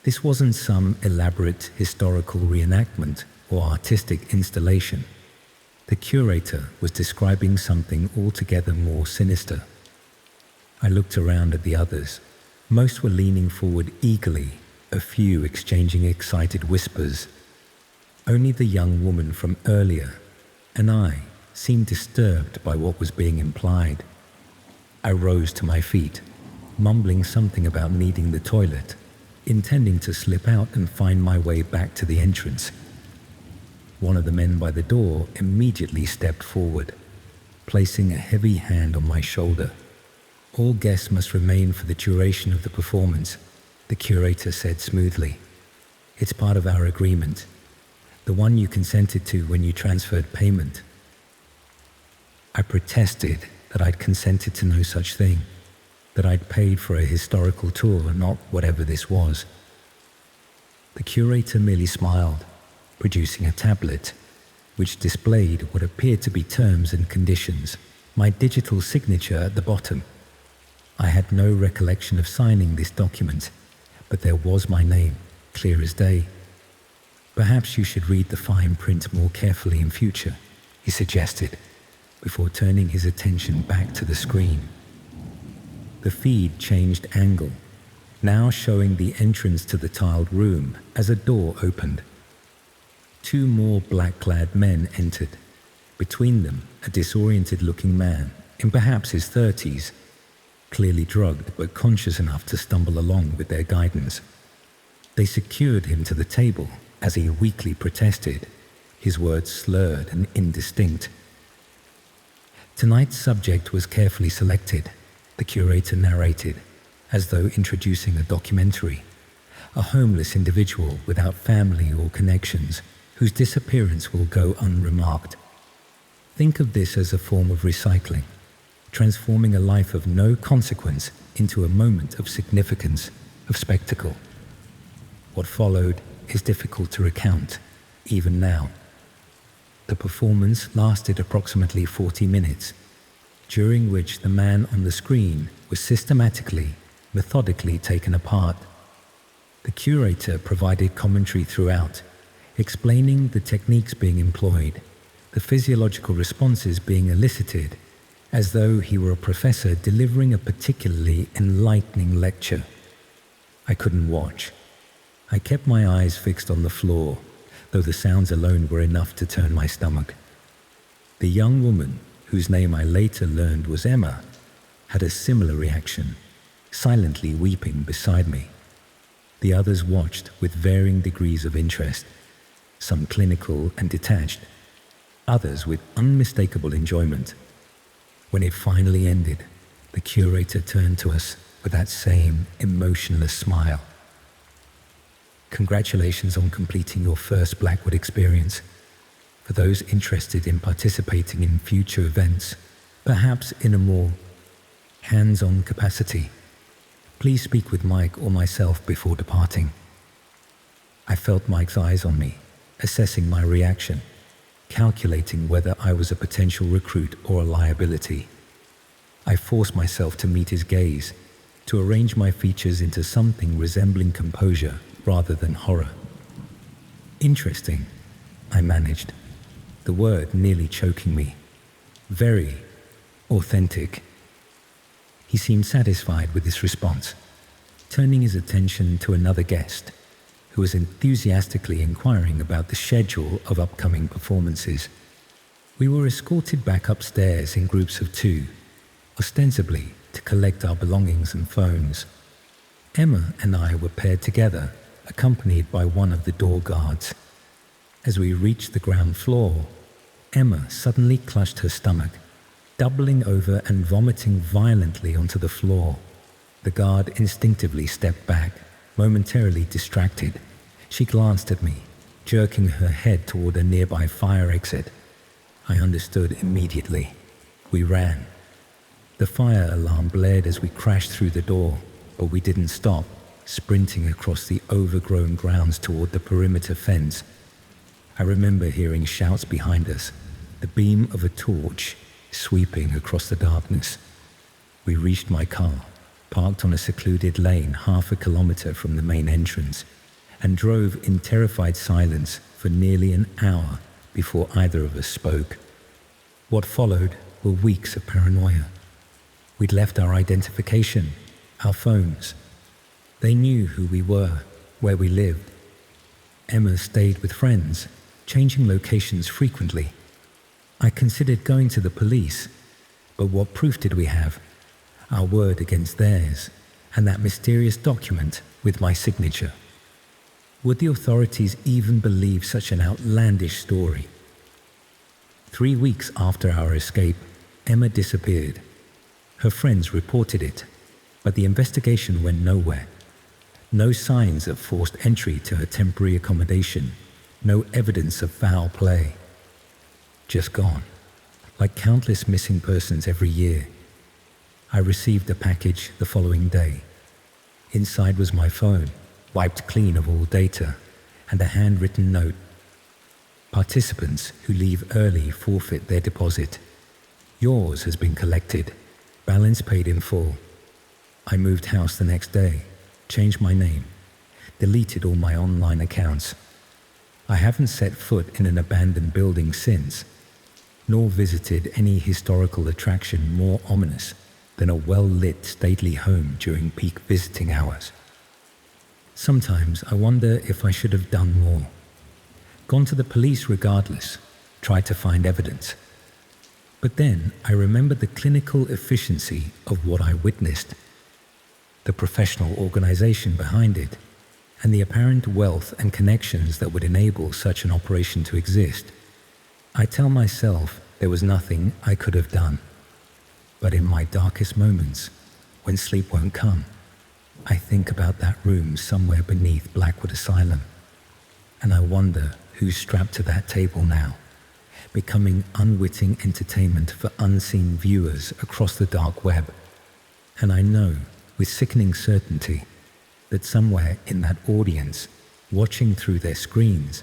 This wasn't some elaborate historical reenactment or artistic installation. The curator was describing something altogether more sinister. I looked around at the others. Most were leaning forward eagerly, a few exchanging excited whispers. Only the young woman from earlier, and I, seemed disturbed by what was being implied. I rose to my feet, mumbling something about needing the toilet, intending to slip out and find my way back to the entrance. One of the men by the door immediately stepped forward, placing a heavy hand on my shoulder. All guests must remain for the duration of the performance, the curator said smoothly. It's part of our agreement, the one you consented to when you transferred payment. I protested that I'd consented to no such thing, that I'd paid for a historical tour, not whatever this was. The curator merely smiled, producing a tablet, which displayed what appeared to be terms and conditions, my digital signature at the bottom. I had no recollection of signing this document, but there was my name, clear as day. Perhaps you should read the fine print more carefully in future, he suggested, before turning his attention back to the screen. The feed changed angle, now showing the entrance to the tiled room as a door opened. 2 more black-clad men entered, between them a disoriented-looking man in perhaps his 30s, clearly drugged but conscious enough to stumble along with their guidance. They secured him to the table as he weakly protested, his words slurred and indistinct. Tonight's subject was carefully selected, the curator narrated, as though introducing a documentary. A homeless individual without family or connections, whose disappearance will go unremarked. Think of this as a form of recycling, transforming a life of no consequence into a moment of significance, of spectacle. What followed is difficult to recount, even now. The performance lasted approximately 40 minutes, during which the man on the screen was systematically, methodically taken apart. The curator provided commentary throughout, explaining the techniques being employed, the physiological responses being elicited, as though he were a professor delivering a particularly enlightening lecture. I couldn't watch. I kept my eyes fixed on the floor, though the sounds alone were enough to turn my stomach. The young woman, whose name I later learned was Emma, had a similar reaction, silently weeping beside me. The others watched with varying degrees of interest, some clinical and detached, others with unmistakable enjoyment. When it finally ended, the curator turned to us with that same emotionless smile. Congratulations on completing your first Blackwood experience. For those interested in participating in future events, perhaps in a more hands-on capacity, please speak with Mike or myself before departing. I felt Mike's eyes on me, assessing my reaction, calculating whether I was a potential recruit or a liability. I forced myself to meet his gaze, to arrange my features into something resembling composure rather than horror. Interesting, I managed, the word nearly choking me. Very authentic. He seemed satisfied with this response, turning his attention to another guest, who was enthusiastically inquiring about the schedule of upcoming performances. We were escorted back upstairs in groups of 2, ostensibly to collect our belongings and phones. Emma and I were paired together, accompanied by one of the door guards. As we reached the ground floor, Emma suddenly clutched her stomach, doubling over and vomiting violently onto the floor. The guard instinctively stepped back, momentarily distracted. She glanced at me, jerking her head toward a nearby fire exit. I understood immediately. We ran. The fire alarm blared as we crashed through the door, but we didn't stop, sprinting across the overgrown grounds toward the perimeter fence. I remember hearing shouts behind us, the beam of a torch sweeping across the darkness. We reached my car, parked on a secluded lane half a kilometer from the main entrance, and drove in terrified silence for nearly an hour before either of us spoke. What followed were weeks of paranoia. We'd left our identification, our phones. They knew who we were, where we lived. Emma stayed with friends, changing locations frequently. I considered going to the police, but what proof did we have? Our word against theirs, and that mysterious document with my signature. Would the authorities even believe such an outlandish story? 3 weeks after our escape, Emma disappeared. Her friends reported it, but the investigation went nowhere. No signs of forced entry to her temporary accommodation, no evidence of foul play. Just gone, like countless missing persons every year. I received a package the following day. Inside was my phone, wiped clean of all data, and a handwritten note. Participants who leave early forfeit their deposit. Yours has been collected. Balance paid in full. I moved house the next day, changed my name, deleted all my online accounts. I haven't set foot in an abandoned building since, nor visited any historical attraction more ominous than a well-lit stately home during peak visiting hours. Sometimes I wonder if I should have done more. Gone to the police regardless, tried to find evidence. But then I remembered the clinical efficiency of what I witnessed, the professional organization behind it, and the apparent wealth and connections that would enable such an operation to exist. I tell myself there was nothing I could have done. But in my darkest moments, when sleep won't come, I think about that room somewhere beneath Blackwood Asylum, and I wonder who's strapped to that table now, becoming unwitting entertainment for unseen viewers across the dark web. And I know with sickening certainty that somewhere in that audience, watching through their screens,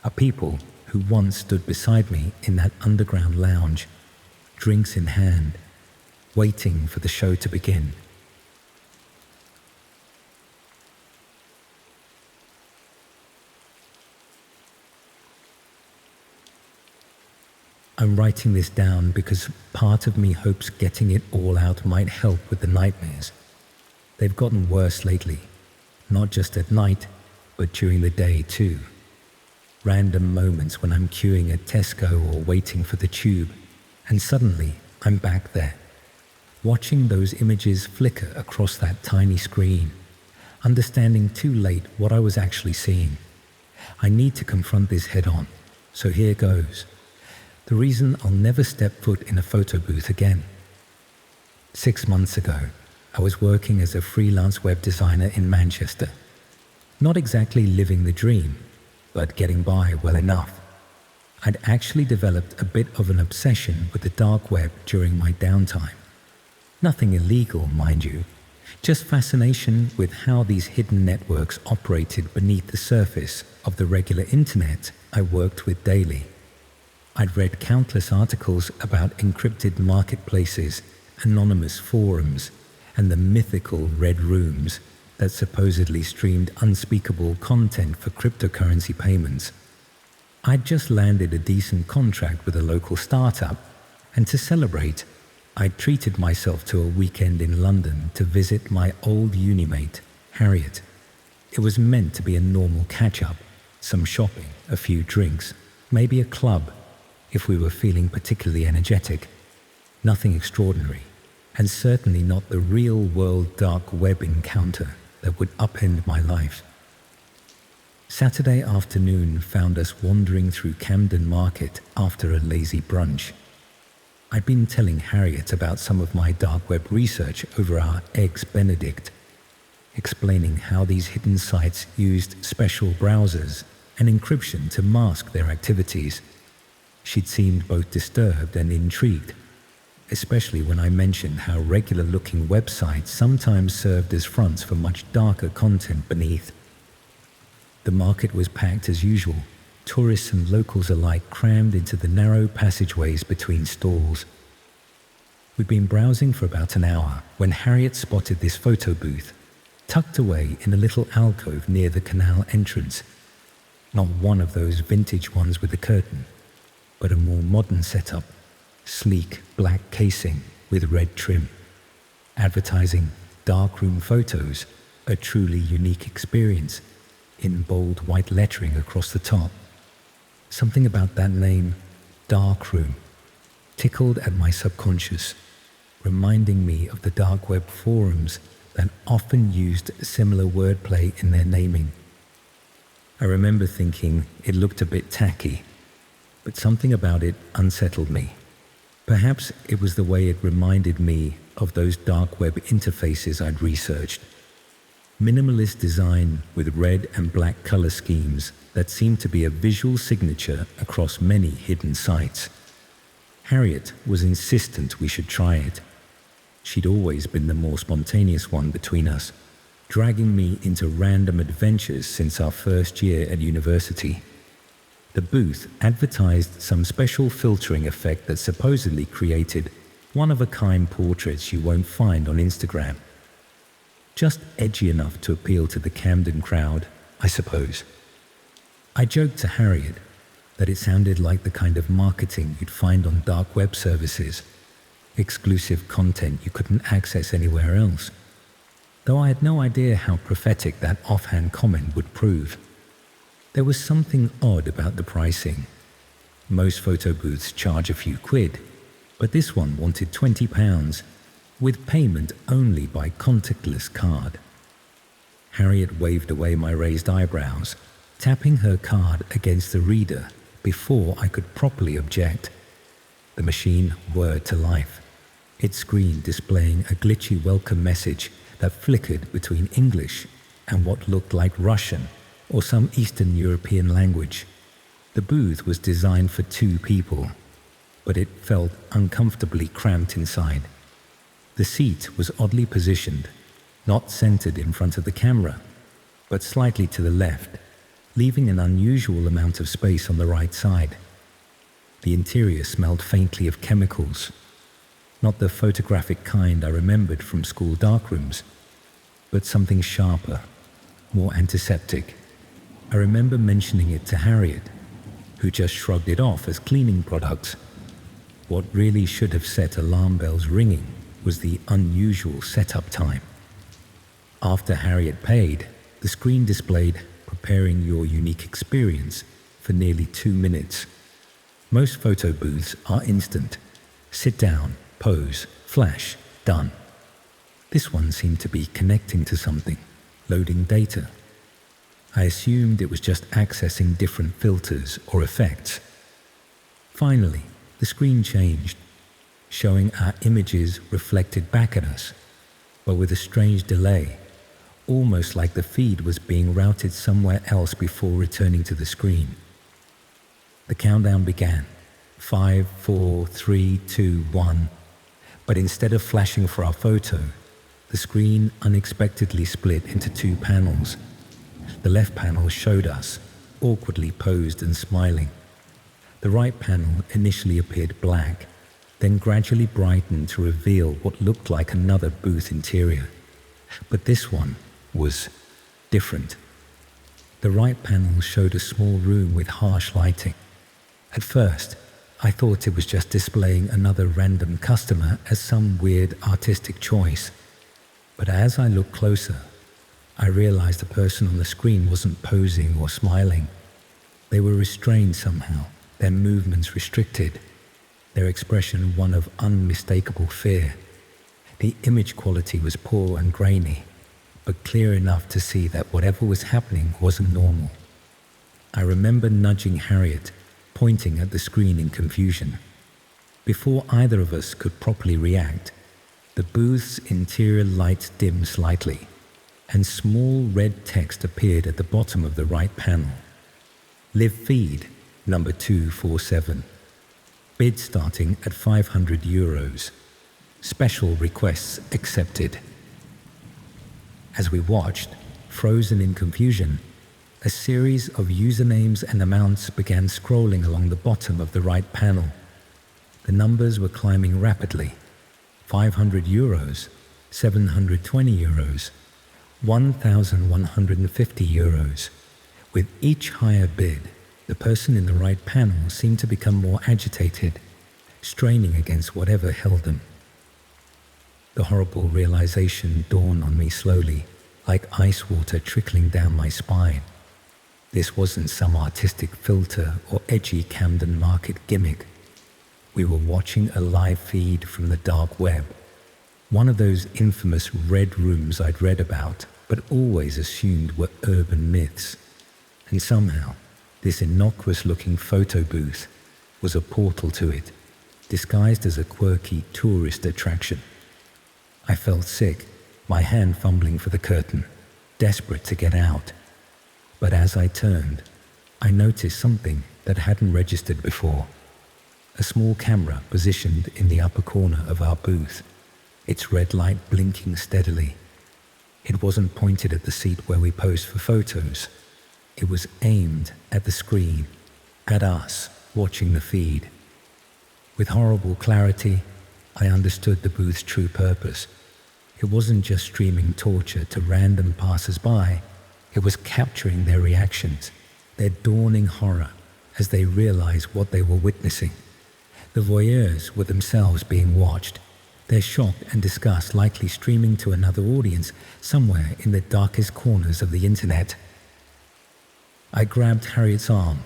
are people who once stood beside me in that underground lounge, drinks in hand, waiting for the show to begin. I'm writing this down because part of me hopes getting it all out might help with the nightmares. They've gotten worse lately, not just at night, but during the day too. Random moments when I'm queuing at Tesco or waiting for the tube, and suddenly I'm back there, watching those images flicker across that tiny screen, understanding too late what I was actually seeing. I need to confront this head on, so here goes. The reason I'll never step foot in a photo booth again. 6 months ago, I was working as a freelance web designer in Manchester. Not exactly living the dream, but getting by well enough. I'd actually developed a bit of an obsession with the dark web during my downtime. Nothing illegal, mind you, just fascination with how these hidden networks operated beneath the surface of the regular internet I worked with daily. I'd read countless articles about encrypted marketplaces, anonymous forums, and the mythical red rooms that supposedly streamed unspeakable content for cryptocurrency payments. I'd just landed a decent contract with a local startup, and to celebrate, I'd treated myself to a weekend in London to visit my old unimate, Harriet. It was meant to be a normal catch-up, some shopping, a few drinks, maybe a club, if we were feeling particularly energetic. Nothing extraordinary, and certainly not the real-world dark web encounter that would upend my life. Saturday afternoon found us wandering through Camden Market after a lazy brunch. I'd been telling Harriet about some of my dark web research over our Eggs Benedict, explaining how these hidden sites used special browsers and encryption to mask their activities. She'd seemed both disturbed and intrigued, especially when I mentioned how regular-looking websites sometimes served as fronts for much darker content beneath. The market was packed as usual, tourists and locals alike crammed into the narrow passageways between stalls. We'd been browsing for about an hour when Harriet spotted this photo booth, tucked away in a little alcove near the canal entrance. Not one of those vintage ones with a curtain, but a more modern setup, sleek black casing with red trim, advertising darkroom photos, a truly unique experience, in bold white lettering across the top. Something about that name, darkroom, tickled at my subconscious, reminding me of the dark web forums that often used similar wordplay in their naming. I remember thinking it looked a bit tacky, but something about it unsettled me. Perhaps it was the way it reminded me of those dark web interfaces I'd researched. Minimalist design with red and black color schemes that seemed to be a visual signature across many hidden sites. Harriet was insistent we should try it. She'd always been the more spontaneous one between us, dragging me into random adventures since our first year at university. The booth advertised some special filtering effect that supposedly created one-of-a-kind portraits you won't find on Instagram. Just edgy enough to appeal to the Camden crowd, I suppose. I joked to Harriet that it sounded like the kind of marketing you'd find on dark web services, exclusive content you couldn't access anywhere else, though I had no idea how prophetic that offhand comment would prove. There was something odd about the pricing. Most photo booths charge a few quid, but this one wanted £20, with payment only by contactless card. Harriet waved away my raised eyebrows, tapping her card against the reader before I could properly object. The machine whirred to life, its screen displaying a glitchy welcome message that flickered between English and what looked like Russian or some Eastern European language. The booth was designed for 2 people, but it felt uncomfortably cramped inside. The seat was oddly positioned, not centered in front of the camera, but slightly to the left, leaving an unusual amount of space on the right side. The interior smelled faintly of chemicals, not the photographic kind I remembered from school darkrooms, but something sharper, more antiseptic. I remember mentioning it to Harriet, who just shrugged it off as cleaning products. What really should have set alarm bells ringing was the unusual setup time. After Harriet paid, the screen displayed "preparing your unique experience" for nearly 2 minutes. Most photo booths are instant. Sit down, pose, flash, done. This one seemed to be connecting to something, loading data. I assumed it was just accessing different filters or effects. Finally, the screen changed, showing our images reflected back at us, but with a strange delay, almost like the feed was being routed somewhere else before returning to the screen. The countdown began. 5, 4, 3, 2, 1. But instead of flashing for our photo, the screen unexpectedly split into 2 panels. The left panel showed us, awkwardly posed and smiling. The right panel initially appeared black, then gradually brightened to reveal what looked like another booth interior. But this one was different. The right panel showed a small room with harsh lighting. At first, I thought it was just displaying another random customer as some weird artistic choice. But as I looked closer, I realized the person on the screen wasn't posing or smiling. They were restrained somehow, their movements restricted, their expression one of unmistakable fear. The image quality was poor and grainy, but clear enough to see that whatever was happening wasn't normal. I remember nudging Harriet, pointing at the screen in confusion. Before either of us could properly react, the booth's interior lights dimmed slightly, and small red text appeared at the bottom of the right panel. Live feed, number 247. Bid starting at €500. Special requests accepted. As we watched, frozen in confusion, a series of usernames and amounts began scrolling along the bottom of the right panel. The numbers were climbing rapidly. €500, €720, €1,150. With each higher bid, the person in the right panel seemed to become more agitated, straining against whatever held them. The horrible realization dawned on me slowly, like ice water trickling down my spine. This wasn't some artistic filter or edgy Camden Market gimmick. We were watching a live feed from the dark web, one of those infamous red rooms I'd read about but always assumed were urban myths. And somehow, this innocuous-looking photo booth was a portal to it, disguised as a quirky tourist attraction. I felt sick, my hand fumbling for the curtain, desperate to get out. But as I turned, I noticed something that hadn't registered before. A small camera positioned in the upper corner of our booth, its red light blinking steadily. It wasn't pointed at the seat where we posed for photos. It was aimed at the screen, at us watching the feed. With horrible clarity, I understood the booth's true purpose. It wasn't just streaming torture to random passers-by, it was capturing their reactions, their dawning horror as they realized what they were witnessing. The voyeurs were themselves being watched, their shock and disgust likely streaming to another audience somewhere in the darkest corners of the internet. I grabbed Harriet's arm,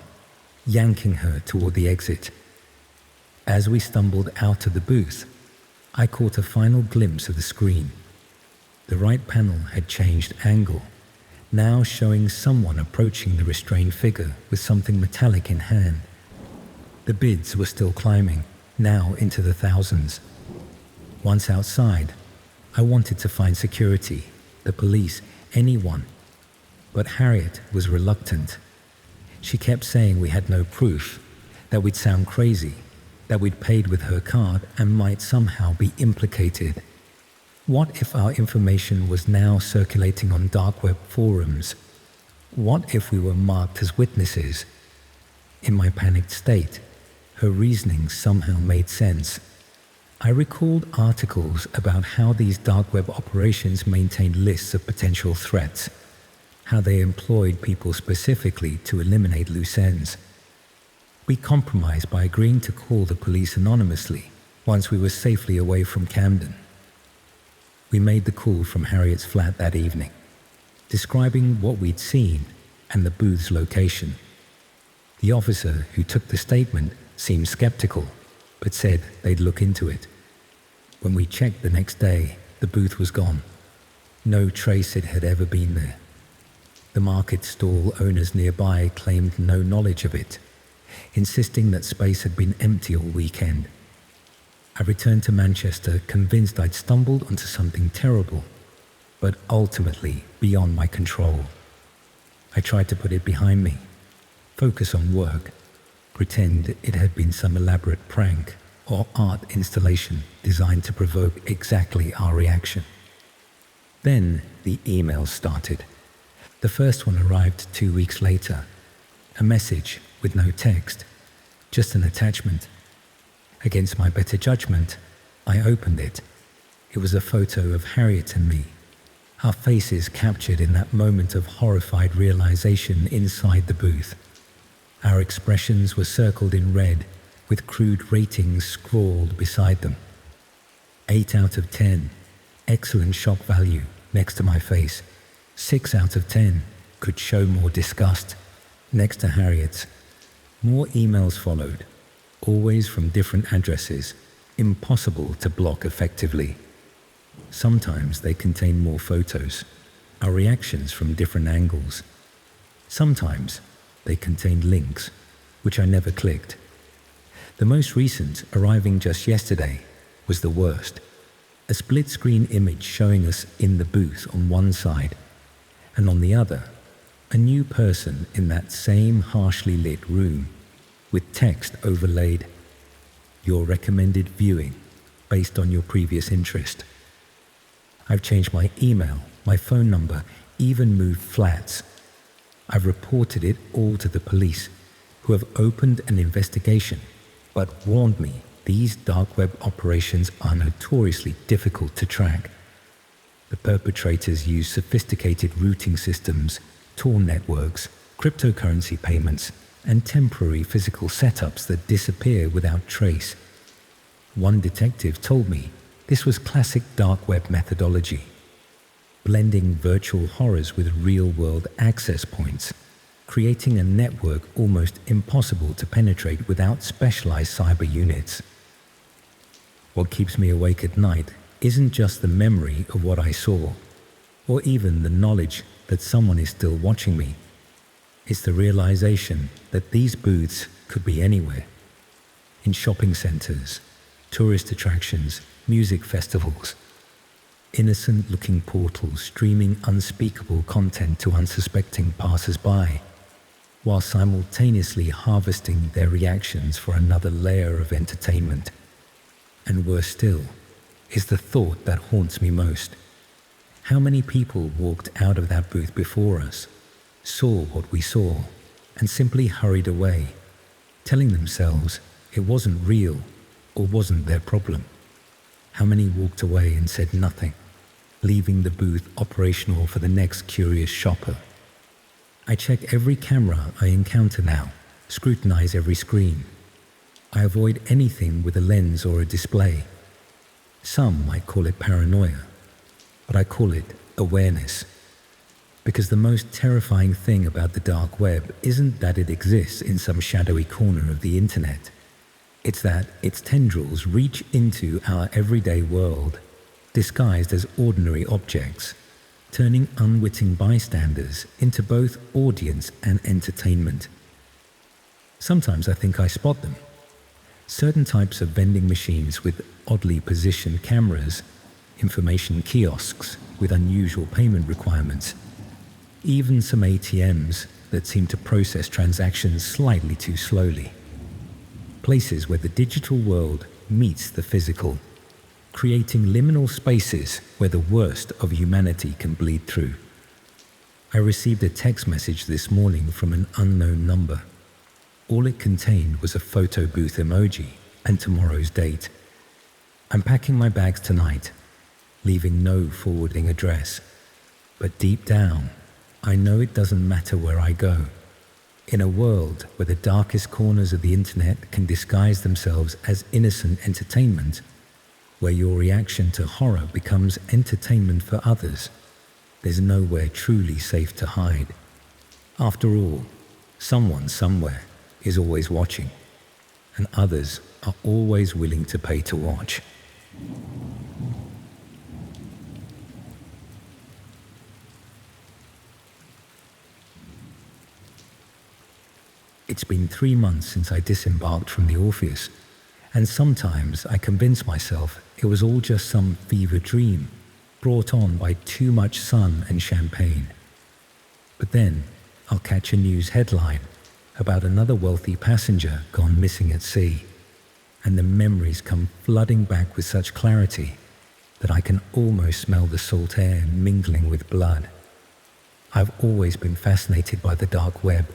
yanking her toward the exit. As we stumbled out of the booth, I caught a final glimpse of the screen. The right panel had changed angle, now showing someone approaching the restrained figure with something metallic in hand. The bids were still climbing, now into the thousands. Once outside, I wanted to find security, the police, anyone. But Harriet was reluctant. She kept saying we had no proof, that we'd sound crazy, that we'd paid with her card and might somehow be implicated. What if our information was now circulating on dark web forums? What if we were marked as witnesses? In my panicked state, her reasoning somehow made sense. I recalled articles about how these dark web operations maintained lists of potential threats, how they employed people specifically to eliminate loose ends. We compromised by agreeing to call the police anonymously once we were safely away from Camden. We made the call from Harriet's flat that evening, describing what we'd seen and the booth's location. The officer who took the statement seemed skeptical, but said they'd look into it. When we checked the next day, the booth was gone. No trace it had ever been there. The market stall owners nearby claimed no knowledge of it, insisting that space had been empty all weekend. I returned to Manchester convinced I'd stumbled onto something terrible, but ultimately beyond my control. I tried to put it behind me, focus on work, pretend it had been some elaborate prank or art installation designed to provoke exactly our reaction. Then the emails started. The first one arrived 2 weeks later, a message with no text, just an attachment. Against my better judgment, I opened it. It was a photo of Harriet and me, our faces captured in that moment of horrified realization inside the booth. Our expressions were circled in red, with crude ratings scrawled beside them. 8 out of 10, excellent shock value, next to my face. 6 out of 10, could show more disgust, next to Harriet's. More emails followed, always from different addresses, impossible to block effectively. Sometimes they contained more photos, our reactions from different angles. Sometimes they contained links, which I never clicked. The most recent, arriving just yesterday, was the worst. A split-screen image showing us in the booth on one side, and on the other, a new person in that same harshly lit room, with text overlaid, "Your recommended viewing, based on your previous interest." I've changed my email, my phone number, even moved flats. I've reported it all to the police, who have opened an investigation, but warned me these dark web operations are notoriously difficult to track. The perpetrators use sophisticated routing systems, Tor networks, cryptocurrency payments, and temporary physical setups that disappear without trace. One detective told me this was classic dark web methodology, blending virtual horrors with real-world access points, creating a network almost impossible to penetrate without specialized cyber units. What keeps me awake at night isn't just the memory of what I saw, or even the knowledge that someone is still watching me. It's the realization that these booths could be anywhere. In shopping centers, tourist attractions, music festivals, innocent-looking portals streaming unspeakable content to unsuspecting passers-by, while simultaneously harvesting their reactions for another layer of entertainment. And worse still, is the thought that haunts me most. How many people walked out of that booth before us, saw what we saw, and simply hurried away, telling themselves it wasn't real or wasn't their problem. How many walked away and said nothing, leaving the booth operational for the next curious shopper? I check every camera I encounter now, scrutinize every screen. I avoid anything with a lens or a display. Some might call it paranoia, but I call it awareness. Because the most terrifying thing about the dark web isn't that it exists in some shadowy corner of the internet. It's that its tendrils reach into our everyday world, disguised as ordinary objects, turning unwitting bystanders into both audience and entertainment. Sometimes I think I spot them. Certain types of vending machines with oddly positioned cameras, information kiosks with unusual payment requirements, even some ATMs that seem to process transactions slightly too slowly. Places where the digital world meets the physical, creating liminal spaces where the worst of humanity can bleed through. I received a text message this morning from an unknown number. All it contained was a photo booth emoji and tomorrow's date. I'm packing my bags tonight, leaving no forwarding address. But deep down, I know it doesn't matter where I go. In a world where the darkest corners of the internet can disguise themselves as innocent entertainment, where your reaction to horror becomes entertainment for others, there's nowhere truly safe to hide. After all, someone somewhere is always watching, and others are always willing to pay to watch. It's been 3 months since I disembarked from the Orpheus, and sometimes I convince myself it was all just some fever dream brought on by too much sun and champagne. But then I'll catch a news headline about another wealthy passenger gone missing at sea, and the memories come flooding back with such clarity that I can almost smell the salt air mingling with blood. I've always been fascinated by the dark web.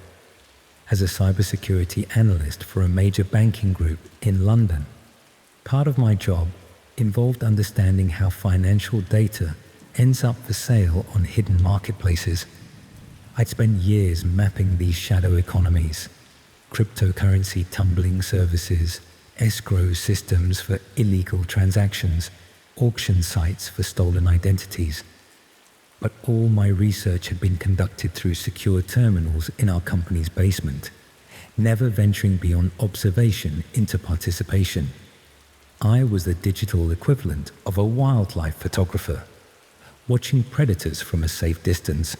As a cybersecurity analyst for a major banking group in London, part of my job involved understanding how financial data ends up for sale on hidden marketplaces. I'd spent years mapping these shadow economies, cryptocurrency tumbling services, escrow systems for illegal transactions, auction sites for stolen identities. But all my research had been conducted through secure terminals in our company's basement, never venturing beyond observation into participation. I was the digital equivalent of a wildlife photographer, watching predators from a safe distance.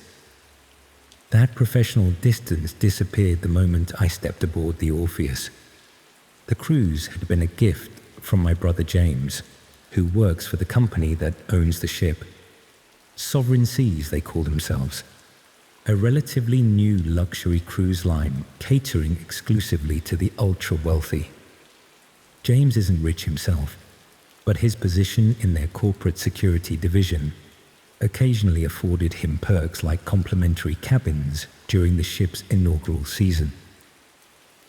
That professional distance disappeared the moment I stepped aboard the Orpheus. The cruise had been a gift from my brother James, who works for the company that owns the ship. Sovereign Seas, they call themselves, a relatively new luxury cruise line catering exclusively to the ultra-wealthy. James isn't rich himself, but his position in their corporate security division occasionally afforded him perks like complimentary cabins during the ship's inaugural season.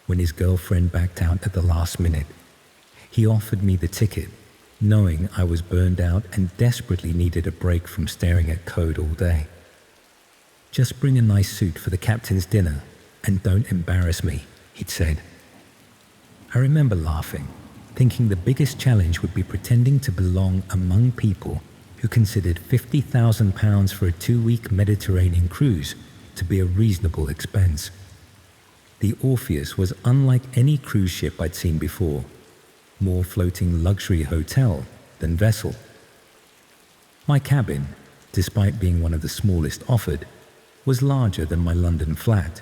When his girlfriend backed out at the last minute, he offered me the ticket, knowing I was burned out and desperately needed a break from staring at code all day. "Just bring a nice suit for the captain's dinner and don't embarrass me," he'd said. I remember laughing, thinking the biggest challenge would be pretending to belong among people who considered £50,000 for a 2-week Mediterranean cruise to be a reasonable expense. The Orpheus was unlike any cruise ship I'd seen before, more floating luxury hotel than vessel. My cabin, despite being one of the smallest offered, was larger than my London flat.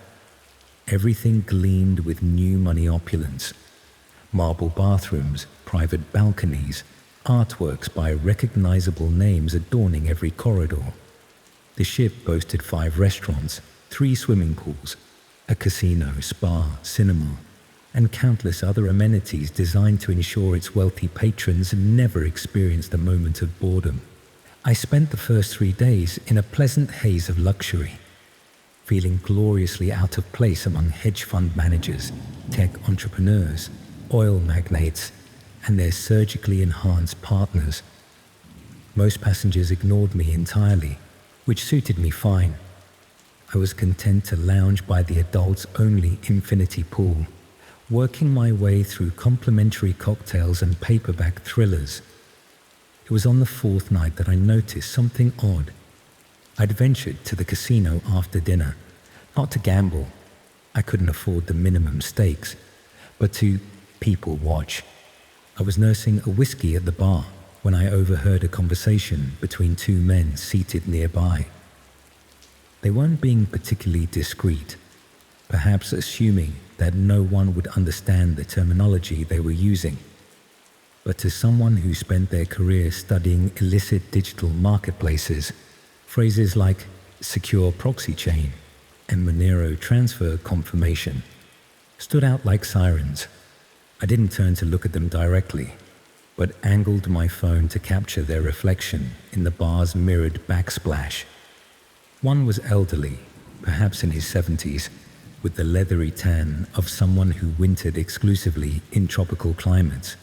Everything gleamed with new money opulence. Marble bathrooms, private balconies, artworks by recognizable names adorning every corridor. The ship boasted 5 restaurants, 3 swimming pools, a casino, spa, cinema, and countless other amenities designed to ensure its wealthy patrons never experienced a moment of boredom. I spent the first 3 days in a pleasant haze of luxury, feeling gloriously out of place among hedge fund managers, tech entrepreneurs, oil magnates, and their surgically enhanced partners. Most passengers ignored me entirely, which suited me fine. I was content to lounge by the adults-only infinity pool, working my way through complimentary cocktails and paperback thrillers. It was on the fourth night that I noticed something odd. I'd ventured to the casino after dinner, not to gamble. I couldn't afford the minimum stakes, but to people watch. I was nursing a whiskey at the bar when I overheard a conversation between two men seated nearby. They weren't being particularly discreet, perhaps assuming that no one would understand the terminology they were using. But to someone who spent their career studying illicit digital marketplaces, phrases like secure proxy chain and Monero transfer confirmation stood out like sirens. I didn't turn to look at them directly, but angled my phone to capture their reflection in the bar's mirrored backsplash. One was elderly, perhaps in his 70s, with the leathery tan of someone who wintered exclusively in tropical climates.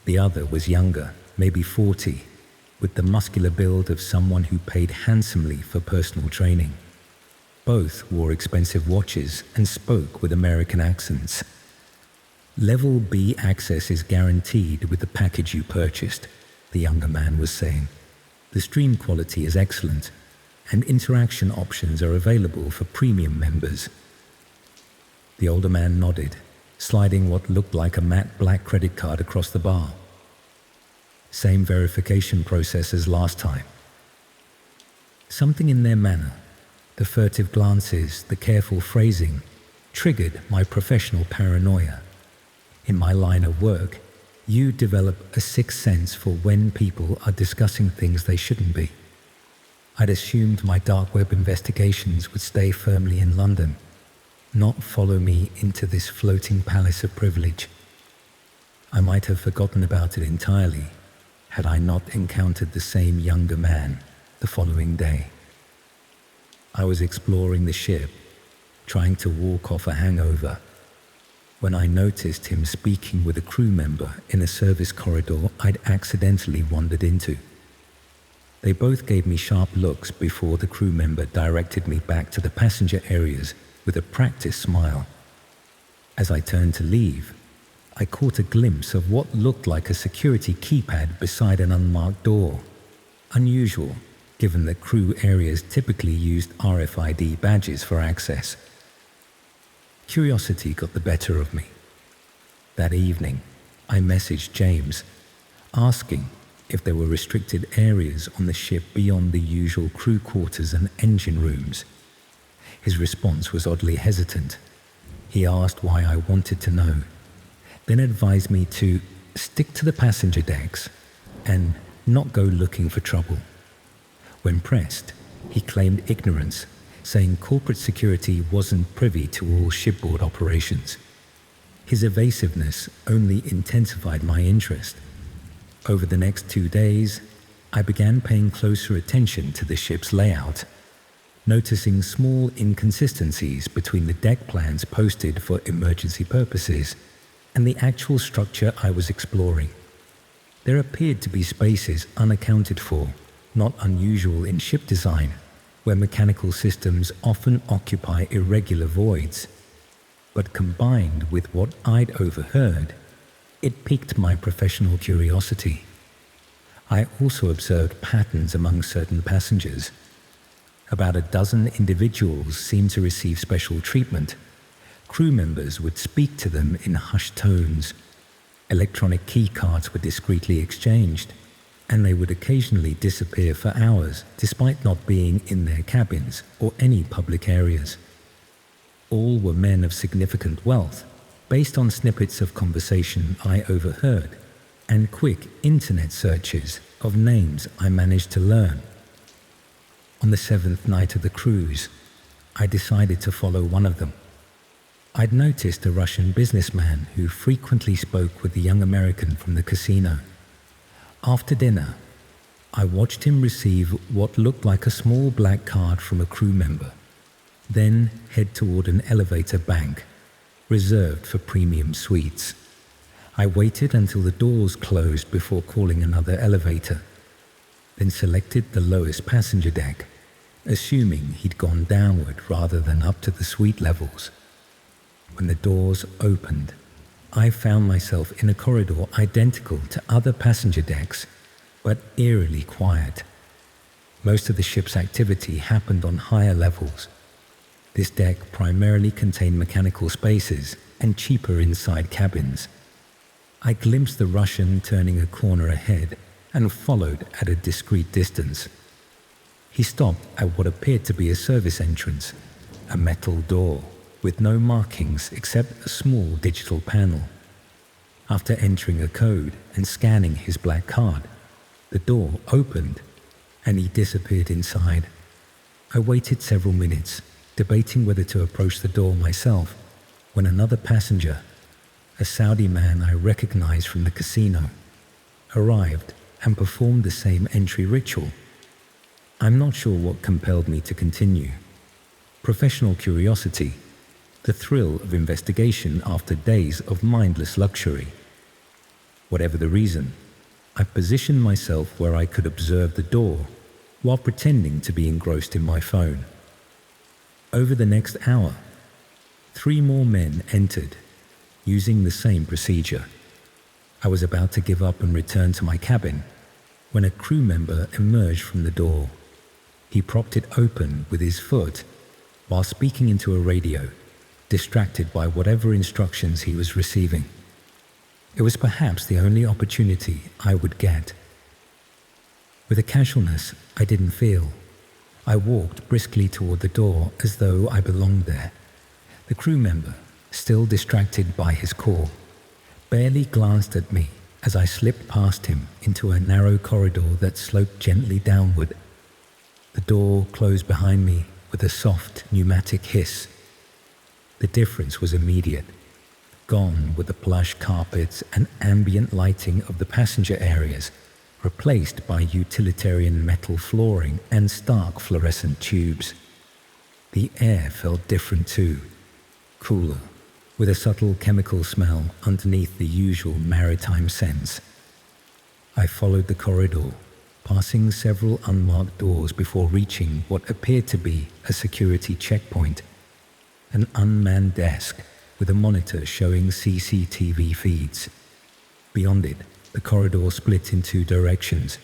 The other was younger, maybe 40, with the muscular build of someone who paid handsomely for personal training. Both wore expensive watches and spoke with American accents. Level B access is guaranteed with the package you purchased, the younger man was saying. The stream quality is excellent, and interaction options are available for premium members. The older man nodded, sliding what looked like a matte black credit card across the bar. Same verification process as last time. Something in their manner, the furtive glances, the careful phrasing, triggered my professional paranoia. In my line of work, you develop a sixth sense for when people are discussing things they shouldn't be. I'd assumed my dark web investigations would stay firmly in London, not follow me into this floating palace of privilege. I might have forgotten about it entirely had I not encountered the same younger man the following day. I was exploring the ship, trying to walk off a hangover, when I noticed him speaking with a crew member in a service corridor I'd accidentally wandered into. They both gave me sharp looks before the crew member directed me back to the passenger areas with a practiced smile. As I turned to leave, I caught a glimpse of what looked like a security keypad beside an unmarked door. Unusual, given that crew areas typically used RFID badges for access. Curiosity got the better of me. That evening, I messaged James, asking if there were restricted areas on the ship beyond the usual crew quarters and engine rooms. His response was oddly hesitant. He asked why I wanted to know, then advised me to stick to the passenger decks and not go looking for trouble. When pressed, he claimed ignorance, saying corporate security wasn't privy to all shipboard operations. His evasiveness only intensified my interest. Over the next 2 days, I began paying closer attention to the ship's layout, noticing small inconsistencies between the deck plans posted for emergency purposes and the actual structure I was exploring. There appeared to be spaces unaccounted for, not unusual in ship design, where mechanical systems often occupy irregular voids. But combined with what I'd overheard, it piqued my professional curiosity. I also observed patterns among certain passengers. About a dozen individuals seemed to receive special treatment. Crew members would speak to them in hushed tones. Electronic key cards were discreetly exchanged, and they would occasionally disappear for hours despite not being in their cabins or any public areas. All were men of significant wealth, based on snippets of conversation I overheard and quick internet searches of names I managed to learn. On the 7th night of the cruise, I decided to follow one of them. I'd noticed a Russian businessman who frequently spoke with the young American from the casino. After dinner, I watched him receive what looked like a small black card from a crew member. then head toward an elevator bank reserved for premium suites. I waited until the doors closed before calling another elevator, then selected the lowest passenger deck, assuming he'd gone downward rather than up to the suite levels. When the doors opened, I found myself in a corridor identical to other passenger decks, but eerily quiet. Most of the ship's activity happened on higher levels. This deck primarily contained mechanical spaces and cheaper inside cabins. I glimpsed the Russian turning a corner ahead and followed at a discreet distance. He stopped at what appeared to be a service entrance, a metal door with no markings except a small digital panel. After entering a code and scanning his black card, the door opened and he disappeared inside. I waited several minutes, debating whether to approach the door myself, when another passenger, a Saudi man I recognized from the casino, arrived and performed the same entry ritual. I'm not sure what compelled me to continue. Professional curiosity, the thrill of investigation after days of mindless luxury. Whatever the reason, I positioned myself where I could observe the door while pretending to be engrossed in my phone. Over the next hour, 3 more men entered, using the same procedure. I was about to give up and return to my cabin when a crew member emerged from the door. He propped it open with his foot while speaking into a radio, distracted by whatever instructions he was receiving. It was perhaps the only opportunity I would get. With a casualness I didn't feel, I walked briskly toward the door as though I belonged there. The crew member, still distracted by his call, barely glanced at me as I slipped past him into a narrow corridor that sloped gently downward. The door closed behind me with a soft pneumatic hiss. The difference was immediate. Gone were the plush carpets and ambient lighting of the passenger areas, replaced by utilitarian metal flooring and stark fluorescent tubes. The air felt different too, cooler, with a subtle chemical smell underneath the usual maritime scents. I followed the corridor, passing several unmarked doors before reaching what appeared to be a security checkpoint, an unmanned desk with a monitor showing CCTV feeds. Beyond it, the corridor split in 2 directions.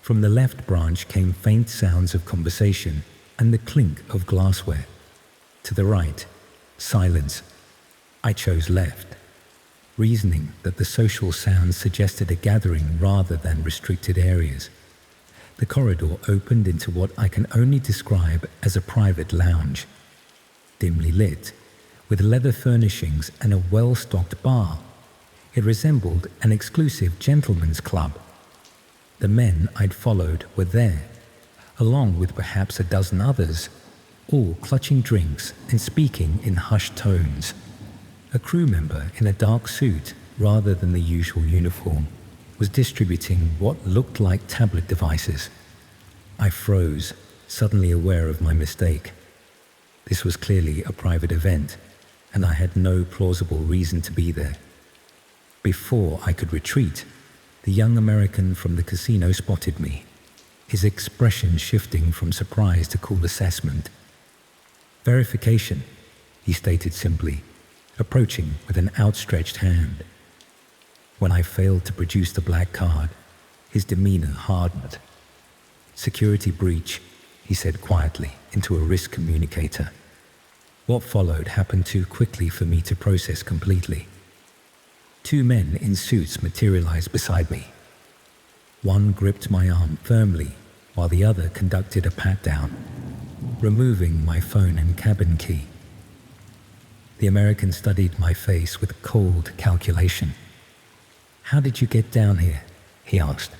From the left branch came faint sounds of conversation and the clink of glassware. To the right, silence. I chose left, reasoning that the social sounds suggested a gathering rather than restricted areas. The corridor opened into what I can only describe as a private lounge, dimly lit, with leather furnishings and a well-stocked bar. It resembled an exclusive gentleman's club. The men I'd followed were there, along with perhaps a dozen others, all clutching drinks and speaking in hushed tones. A crew member in a dark suit, rather than the usual uniform, was distributing what looked like tablet devices. I froze, suddenly aware of my mistake. This was clearly a private event, and I had no plausible reason to be there. Before I could retreat, the young American from the casino spotted me, his expression shifting from surprise to cool assessment. "Verification," he stated simply, approaching with an outstretched hand. When I failed to produce the black card, his demeanor hardened. "Security breach," he said quietly into a wrist communicator. What followed happened too quickly for me to process completely. 2 men in suits materialized beside me. One gripped my arm firmly while the other conducted a pat-down, removing my phone and cabin key. The American studied my face with cold calculation. "How did you get down here?" he asked.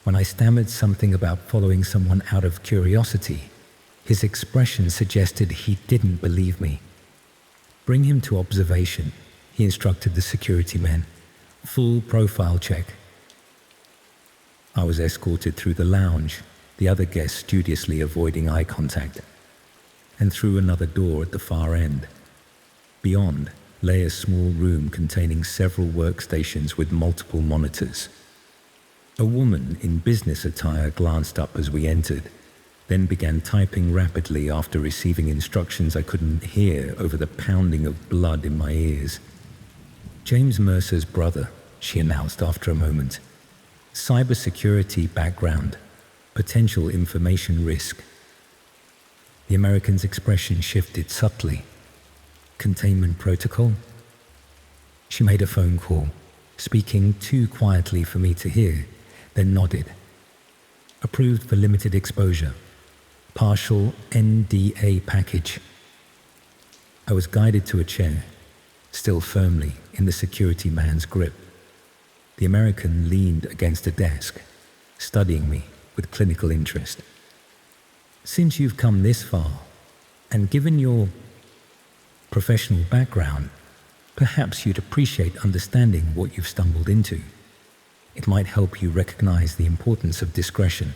When I stammered something about following someone out of curiosity, his expression suggested he didn't believe me. "Bring him to observation," he instructed the security men. "Full profile check." I was escorted through the lounge, the other guests studiously avoiding eye contact. and through another door at the far end. Beyond lay a small room containing several workstations with multiple monitors. A woman in business attire glanced up as we entered, then began typing rapidly after receiving instructions I couldn't hear over the pounding of blood in my ears. "James Mercer's brother," she announced after a moment. "Cybersecurity background, potential information risk." The American's expression shifted subtly. "Containment protocol?" She made a phone call, speaking too quietly for me to hear, then nodded. "Approved for limited exposure. Partial NDA package." I was guided to a chair, still firmly in the security man's grip. The American leaned against a desk, studying me with clinical interest. "Since you've come this far, and given your professional background, perhaps you'd appreciate understanding what you've stumbled into. It might help you recognize the importance of discretion."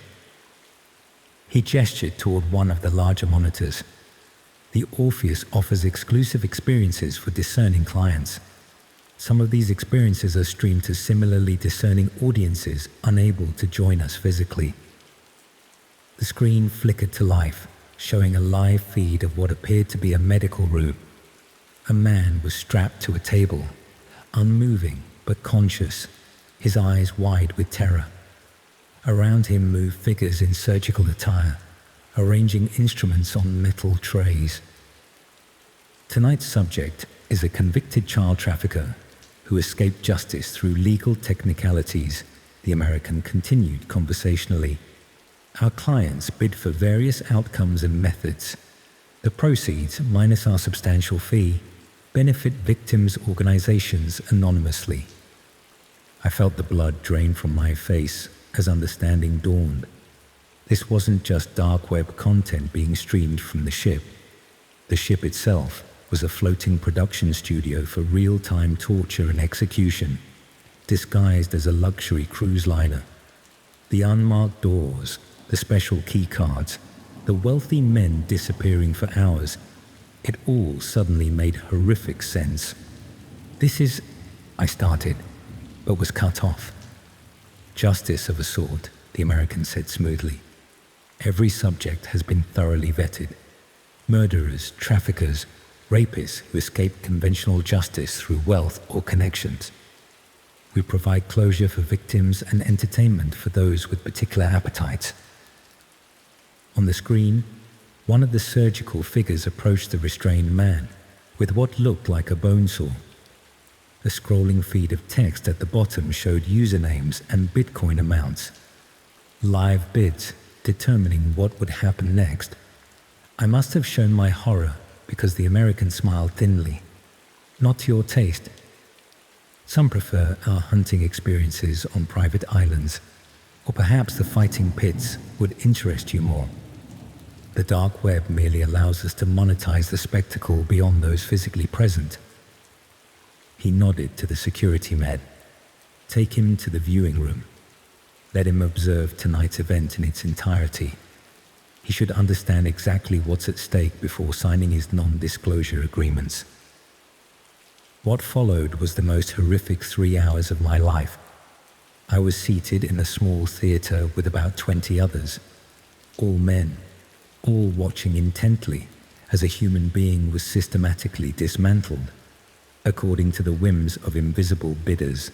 He gestured toward one of the larger monitors. "The Orpheus offers exclusive experiences for discerning clients. Some of these experiences are streamed to similarly discerning audiences unable to join us physically." The screen flickered to life, showing a live feed of what appeared to be a medical room. A man was strapped to a table, unmoving but conscious, his eyes wide with terror. Around him moved figures in surgical attire, arranging instruments on metal trays. Tonight's subject is a convicted child trafficker who escaped justice through legal technicalities, the American continued conversationally. "Our clients bid for various outcomes and methods. The proceeds, minus our substantial fee, benefit victims' organizations anonymously." I felt the blood drain from my face as understanding dawned. This wasn't just dark web content being streamed from the ship. The ship itself was a floating production studio for real-time torture and execution, disguised as a luxury cruise liner. The unmarked doors, the special key cards, the wealthy men disappearing for hours, it all suddenly made horrific sense. "This is," I started, but was cut off. "Justice of a sort," the American said smoothly. "Every subject has been thoroughly vetted. Murderers, traffickers, rapists who escape conventional justice through wealth or connections. We provide closure for victims and entertainment for those with particular appetites." On the screen, one of the surgical figures approached the restrained man with what looked like a bone saw. A scrolling feed of text at the bottom showed usernames and Bitcoin amounts. Live bids determining what would happen next. I must have shown my horror because the American smiled thinly. "Not to your taste. Some prefer our hunting experiences on private islands, or perhaps the fighting pits would interest you more. The dark web merely allows us to monetize the spectacle beyond those physically present." He nodded to the security man. "Take him to the viewing room. Let him observe tonight's event in its entirety. He should understand exactly what's at stake before signing his non-disclosure agreements." What followed was the most horrific 3 hours of my life. I was seated in a small theater with about 20 others, all men, all watching intently as a human being was systematically dismantled, according to the whims of invisible bidders.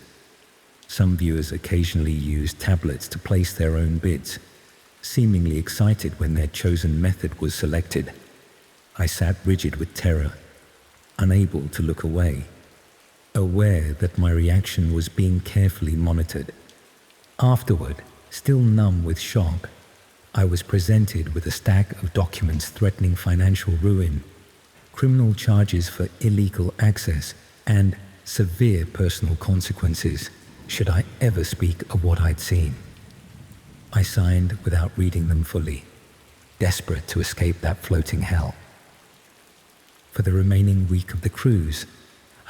Some viewers occasionally used tablets to place their own bids, seemingly excited when their chosen method was selected. I sat rigid with terror, unable to look away, aware that my reaction was being carefully monitored. Afterward, still numb with shock, I was presented with a stack of documents threatening financial ruin, criminal charges for illegal access, and severe personal consequences should I ever speak of what I'd seen. I signed without reading them fully, desperate to escape that floating hell. For the remaining week of the cruise,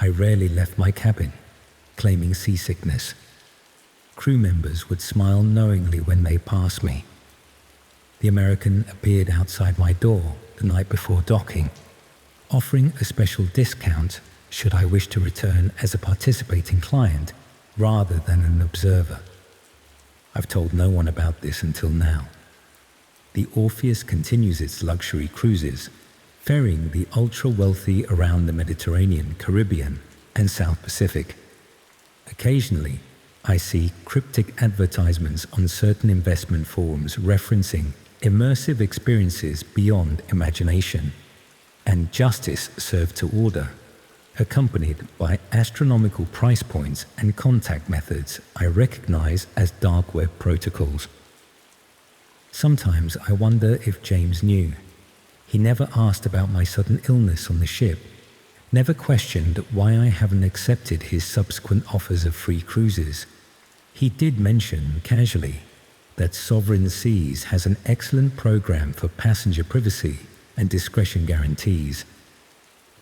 I rarely left my cabin, claiming seasickness. Crew members would smile knowingly when they passed me. The American appeared outside my door the night before docking, offering a special discount should I wish to return as a participating client rather than an observer. I've told no one about this until now. The Orpheus continues its luxury cruises, ferrying the ultra-wealthy around the Mediterranean, Caribbean, and South Pacific. Occasionally, I see cryptic advertisements on certain investment forums referencing immersive experiences beyond imagination, and justice served to order, accompanied by astronomical price points and contact methods I recognize as dark web protocols. Sometimes I wonder if James knew. He never asked about my sudden illness on the ship, never questioned why I haven't accepted his subsequent offers of free cruises. He did mention, casually, that Sovereign Seas has an excellent program for passenger privacy and discretion guarantees.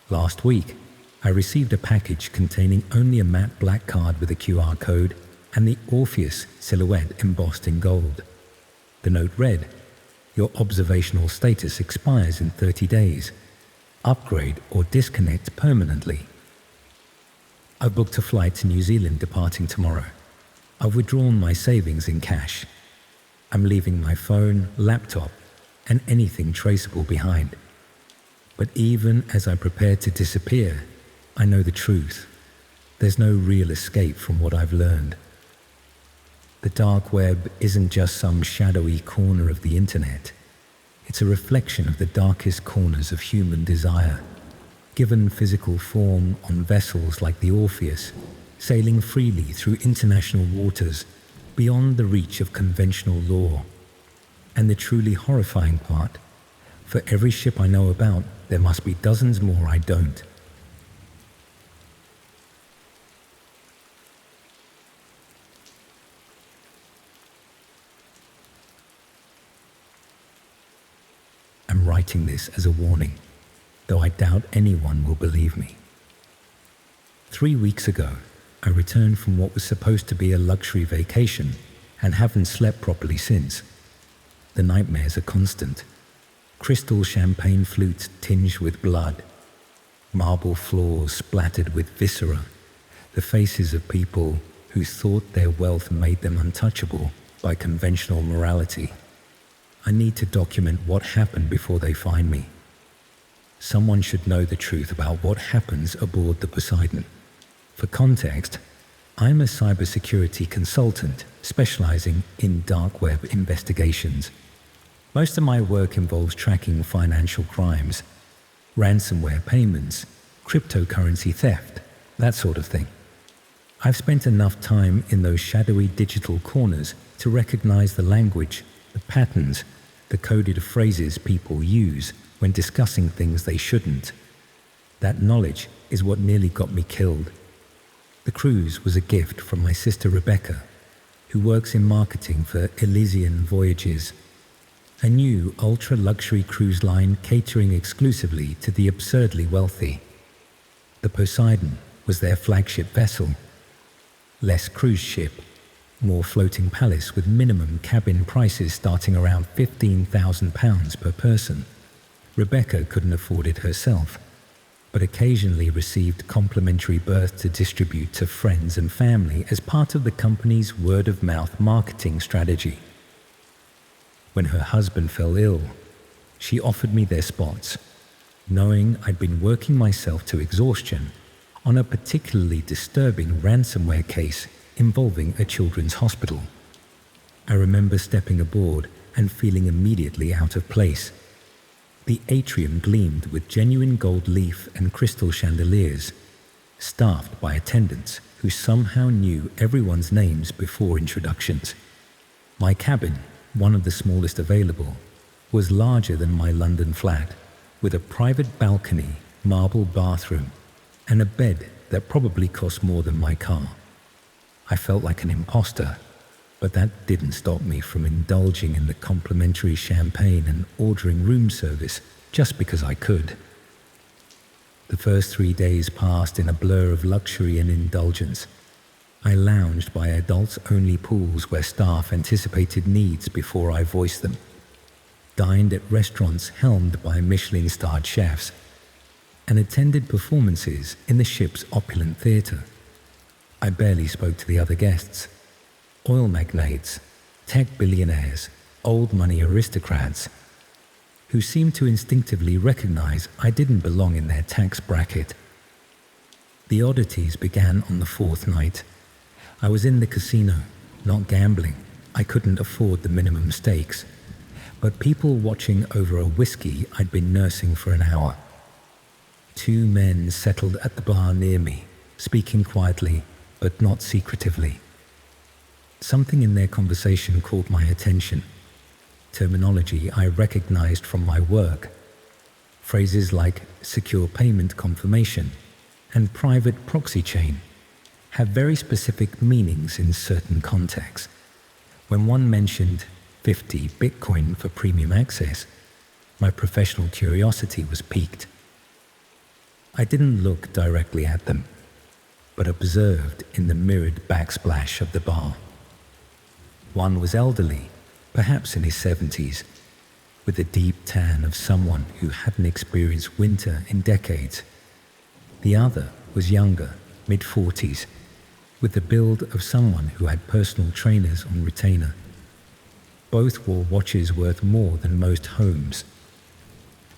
Last week, I received a package containing only a matte black card with a QR code and the Orpheus silhouette embossed in gold. The note read, "Your observational status expires in 30 days. Upgrade or disconnect permanently." I've booked a flight to New Zealand departing tomorrow. I've withdrawn my savings in cash. I'm leaving my phone, laptop, and anything traceable behind. But even as I prepare to disappear, I know the truth. There's no real escape from what I've learned. The dark web isn't just some shadowy corner of the internet. It's a reflection of the darkest corners of human desire, given physical form on vessels like the Orpheus, sailing freely through international waters beyond the reach of conventional law. And the truly horrifying part, for every ship I know about, there must be dozens more I don't. I'm writing this as a warning, though I doubt anyone will believe me. 3 weeks ago, I returned from what was supposed to be a luxury vacation and haven't slept properly since. The nightmares are constant. Crystal champagne flutes tinged with blood, marble floors splattered with viscera, the faces of people who thought their wealth made them untouchable by conventional morality. I need to document what happened before they find me. Someone should know the truth about what happens aboard the Poseidon. For context, I'm a cybersecurity consultant specializing in dark web investigations. Most of my work involves tracking financial crimes, ransomware payments, cryptocurrency theft, that sort of thing. I've spent enough time in those shadowy digital corners to recognize the language, the patterns, the coded phrases people use when discussing things they shouldn't. That knowledge is what nearly got me killed. The cruise was a gift from my sister Rebecca, who works in marketing for Elysian Voyages, a new ultra-luxury cruise line catering exclusively to the absurdly wealthy. The Poseidon was their flagship vessel. Less cruise ship, more floating palace with minimum cabin prices starting around £15,000 per person. Rebecca couldn't afford it herself, but occasionally received complimentary berth to distribute to friends and family as part of the company's word-of-mouth marketing strategy. When her husband fell ill, she offered me their spots, knowing I'd been working myself to exhaustion on a particularly disturbing ransomware case involving a children's hospital. I remember stepping aboard and feeling immediately out of place. The atrium gleamed with genuine gold leaf and crystal chandeliers, staffed by attendants who somehow knew everyone's names before introductions. My cabin, one of the smallest available, was larger than my London flat, with a private balcony, marble bathroom, and a bed that probably cost more than my car. I felt like an imposter, but that didn't stop me from indulging in the complimentary champagne and ordering room service just because I could. The first 3 days passed in a blur of luxury and indulgence. I lounged by adults-only pools where staff anticipated needs before I voiced them. dined at restaurants helmed by Michelin-starred chefs, and attended performances in the ship's opulent theatre. I barely spoke to the other guests. Oil magnates, tech billionaires, old money aristocrats, who seemed to instinctively recognize I didn't belong in their tax bracket. The oddities began on the fourth night. I was in the casino, not gambling. I couldn't afford the minimum stakes, but people watching over a whiskey I'd been nursing for an hour. Two men settled at the bar near me, speaking quietly, but not secretively. Something in their conversation caught my attention. Terminology I recognized from my work. Phrases like secure payment confirmation and private proxy chain have very specific meanings in certain contexts. When one mentioned 50 Bitcoin for premium access, my professional curiosity was piqued. I didn't look directly at them, but observed in the mirrored backsplash of the bar. One was elderly, perhaps in his 70s, with the deep tan of someone who hadn't experienced winter in decades. The other was younger, mid-40s, with the build of someone who had personal trainers on retainer. Both wore watches worth more than most homes.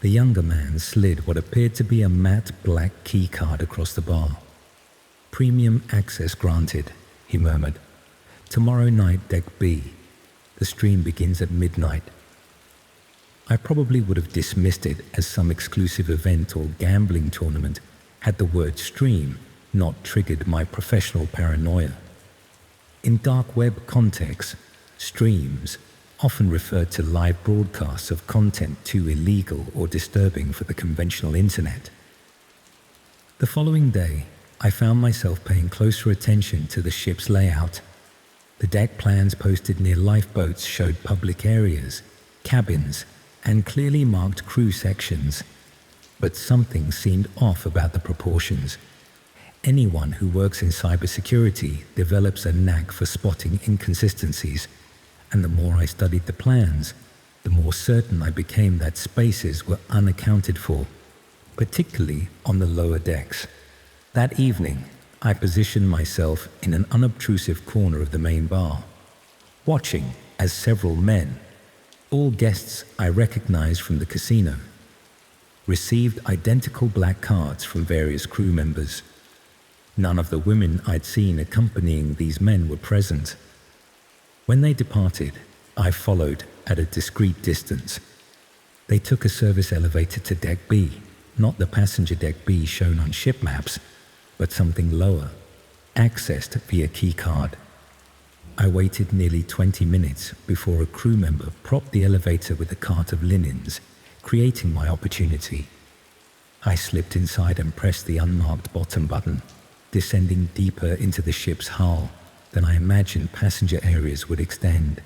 The younger man slid what appeared to be a matte black key card across the bar. "Premium access granted," he murmured. "Tomorrow night, Deck B. The stream begins at midnight." I probably would have dismissed it as some exclusive event or gambling tournament had the word stream not triggered my professional paranoia. In dark web contexts, streams often referred to live broadcasts of content too illegal or disturbing for the conventional internet. The following day, I found myself paying closer attention to the ship's layout. The deck plans posted near lifeboats showed public areas, cabins, and clearly marked crew sections. But something seemed off about the proportions. Anyone who works in cybersecurity develops a knack for spotting inconsistencies, and the more I studied the plans, the more certain I became that spaces were unaccounted for, particularly on the lower decks. That evening, I positioned myself in an unobtrusive corner of the main bar, watching as several men, all guests I recognized from the casino, received identical black cards from various crew members. None of the women I'd seen accompanying these men were present. When they departed, I followed at a discreet distance. They took a service elevator to Deck B, not the passenger Deck B shown on ship maps, but something lower, accessed via keycard. I waited nearly 20 minutes before a crew member propped the elevator with a cart of linens, creating my opportunity. I slipped inside and pressed the unmarked bottom button, descending deeper into the ship's hull than I imagined passenger areas would extend.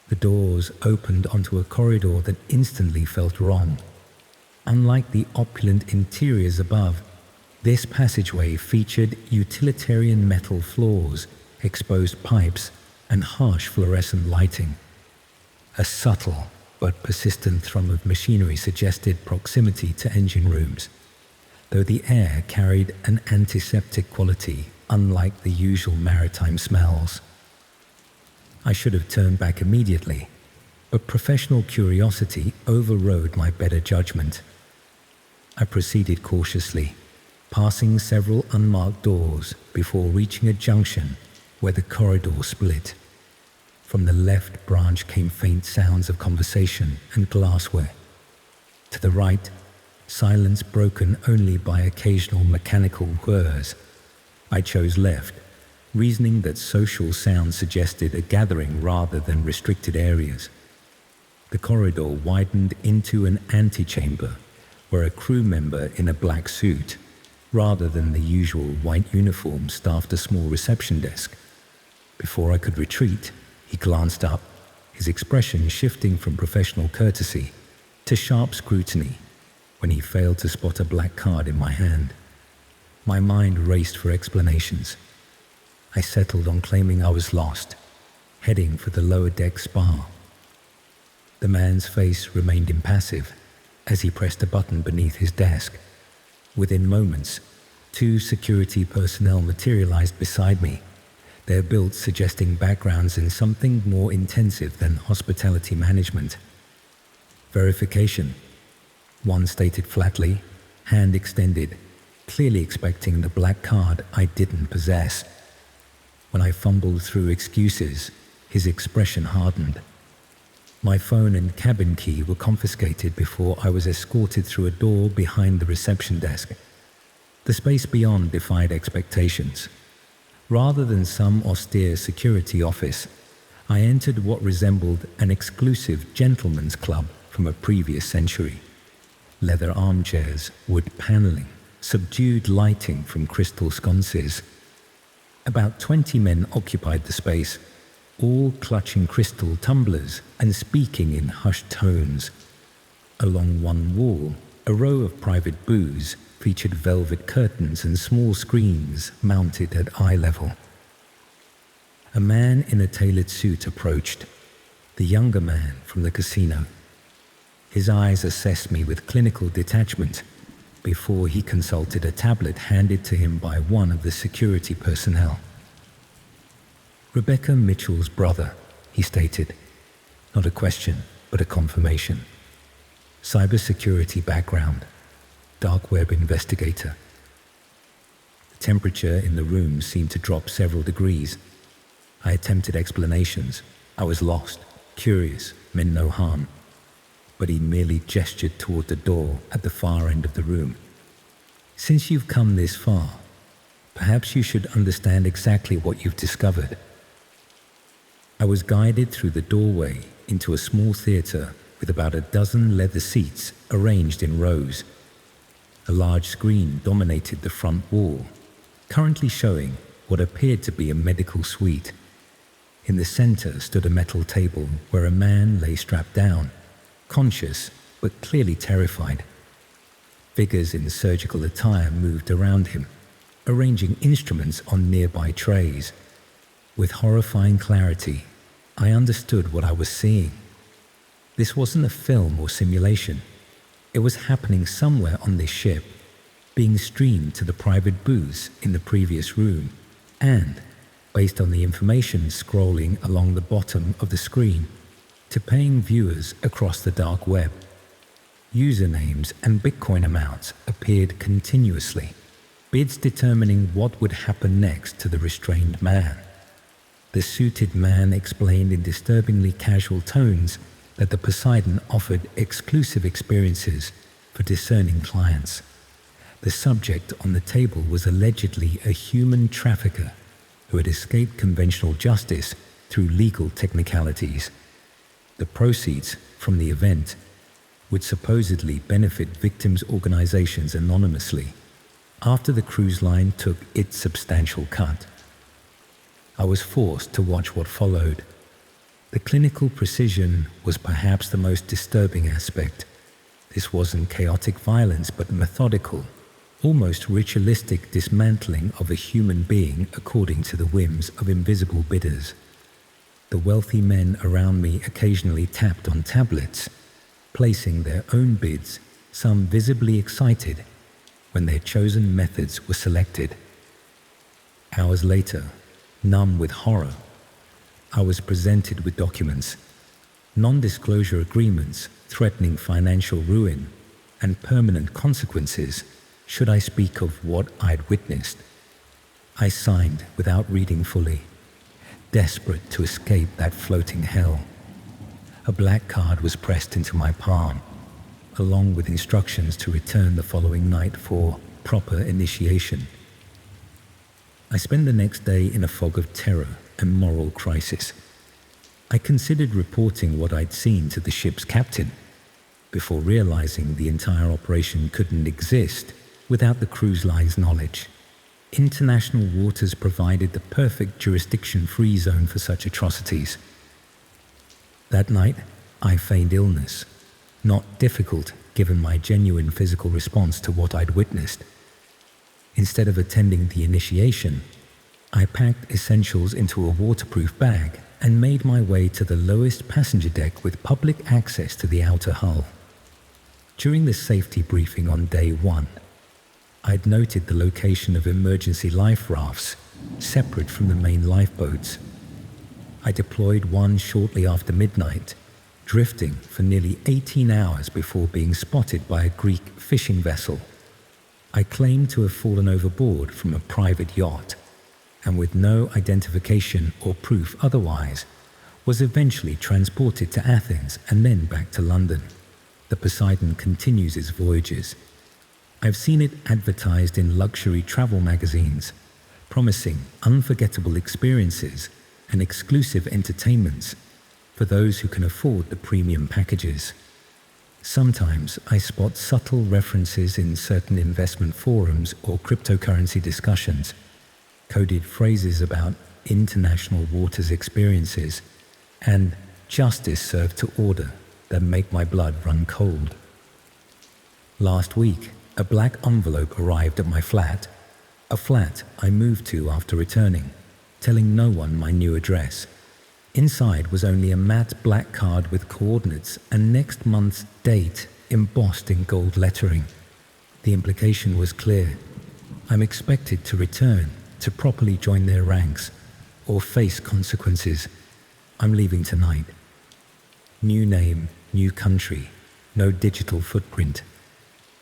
The doors opened onto a corridor that instantly felt wrong. Unlike the opulent interiors above, this passageway featured utilitarian metal floors, exposed pipes, and harsh fluorescent lighting. A subtle but persistent thrum of machinery suggested proximity to engine rooms, though the air carried an antiseptic quality unlike the usual maritime smells. I should have turned back immediately, but professional curiosity overrode my better judgment. I proceeded cautiously, passing several unmarked doors before reaching a junction where the corridor split. From the left branch came faint sounds of conversation and glassware. To the right, silence broken only by occasional mechanical whirs. I chose left, reasoning that social sounds suggested a gathering rather than restricted areas. The corridor widened into an antechamber where a crew member in a black suit, rather than the usual white uniform, staffed a small reception desk. Before I could retreat, he glanced up, his expression shifting from professional courtesy to sharp scrutiny when he failed to spot a black card in my hand. My mind raced for explanations. I settled on claiming I was lost, heading for the lower deck spa. The man's face remained impassive as he pressed a button beneath his desk. Within moments, 2 security personnel materialized beside me, their builds suggesting backgrounds in something more intensive than hospitality management. Verification. One stated flatly, hand extended, clearly expecting the black card I didn't possess. When I fumbled through excuses, his expression hardened. My phone and cabin key were confiscated before I was escorted through a door behind the reception desk. The space beyond defied expectations. Rather than some austere security office, I entered what resembled an exclusive gentleman's club from a previous century. Leather armchairs, wood paneling, subdued lighting from crystal sconces. About 20 men occupied the space, all clutching crystal tumblers and speaking in hushed tones. Along one wall, a row of private booths featured velvet curtains and small screens mounted at eye level. A man in a tailored suit approached, the younger man from the casino. His eyes assessed me with clinical detachment before he consulted a tablet handed to him by one of the security personnel. Rebecca Mitchell's brother, he stated. Not a question, but a confirmation. Cybersecurity background. Dark web investigator. The temperature in the room seemed to drop several degrees. I attempted explanations. I was lost, curious, meant no harm. But he merely gestured toward the door at the far end of the room. Since you've come this far, perhaps you should understand exactly what you've discovered. I was guided through the doorway into a small theater with about a dozen leather seats arranged in rows. A large screen dominated the front wall, currently showing what appeared to be a medical suite. In the center stood a metal table where a man lay strapped down, conscious but clearly terrified. Figures in surgical attire moved around him, arranging instruments on nearby trays. With horrifying clarity, I understood what I was seeing. This wasn't a film or simulation. It was happening somewhere on this ship, being streamed to the private booths in the previous room, and, based on the information scrolling along the bottom of the screen, to paying viewers across the dark web. Usernames and Bitcoin amounts appeared continuously, bids determining what would happen next to the restrained man. The suited man explained in disturbingly casual tones that the Poseidon offered exclusive experiences for discerning clients. The subject on the table was allegedly a human trafficker who had escaped conventional justice through legal technicalities. The proceeds from the event would supposedly benefit victims' organizations anonymously after the cruise line took its substantial cut. I was forced to watch what followed. The clinical precision was perhaps the most disturbing aspect. This wasn't chaotic violence, but methodical, almost ritualistic dismantling of a human being according to the whims of invisible bidders. The wealthy men around me occasionally tapped on tablets, placing their own bids, some visibly excited, when their chosen methods were selected. Hours later, numb with horror, I was presented with documents, non-disclosure agreements threatening financial ruin and permanent consequences should I speak of what I'd witnessed. I signed without reading fully, desperate to escape that floating hell. A black card was pressed into my palm, along with instructions to return the following night for proper initiation. I spent the next day in a fog of terror and moral crisis. I considered reporting what I'd seen to the ship's captain, before realizing the entire operation couldn't exist without the cruise line's knowledge. International waters provided the perfect jurisdiction-free zone for such atrocities. That night, I feigned illness, not difficult given my genuine physical response to what I'd witnessed. Instead of attending the initiation, I packed essentials into a waterproof bag and made my way to the lowest passenger deck with public access to the outer hull. During the safety briefing on day 1, I'd noted the location of emergency life rafts separate from the main lifeboats. I deployed one shortly after midnight, drifting for nearly 18 hours before being spotted by a Greek fishing vessel. I claimed to have fallen overboard from a private yacht, and with no identification or proof otherwise, was eventually transported to Athens and then back to London. The Poseidon continues its voyages. I've seen it advertised in luxury travel magazines, promising unforgettable experiences and exclusive entertainments for those who can afford the premium packages. Sometimes I spot subtle references in certain investment forums or cryptocurrency discussions, coded phrases about international waters experiences and justice served to order that make my blood run cold. Last week, a black envelope arrived at my flat, a flat I moved to after returning, telling no one my new address. Inside was only a matte black card with coordinates and next month's date embossed in gold lettering. The implication was clear. I'm expected to return to properly join their ranks or face consequences. I'm leaving tonight. New name, new country, no digital footprint.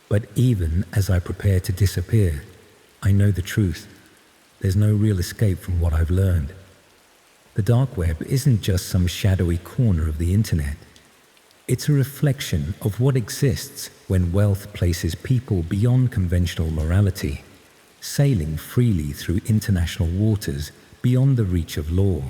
But even as I prepare to disappear, I know the truth. There's no real escape from what I've learned. The dark web isn't just some shadowy corner of the internet. It's a reflection of what exists when wealth places people beyond conventional morality, sailing freely through international waters beyond the reach of law.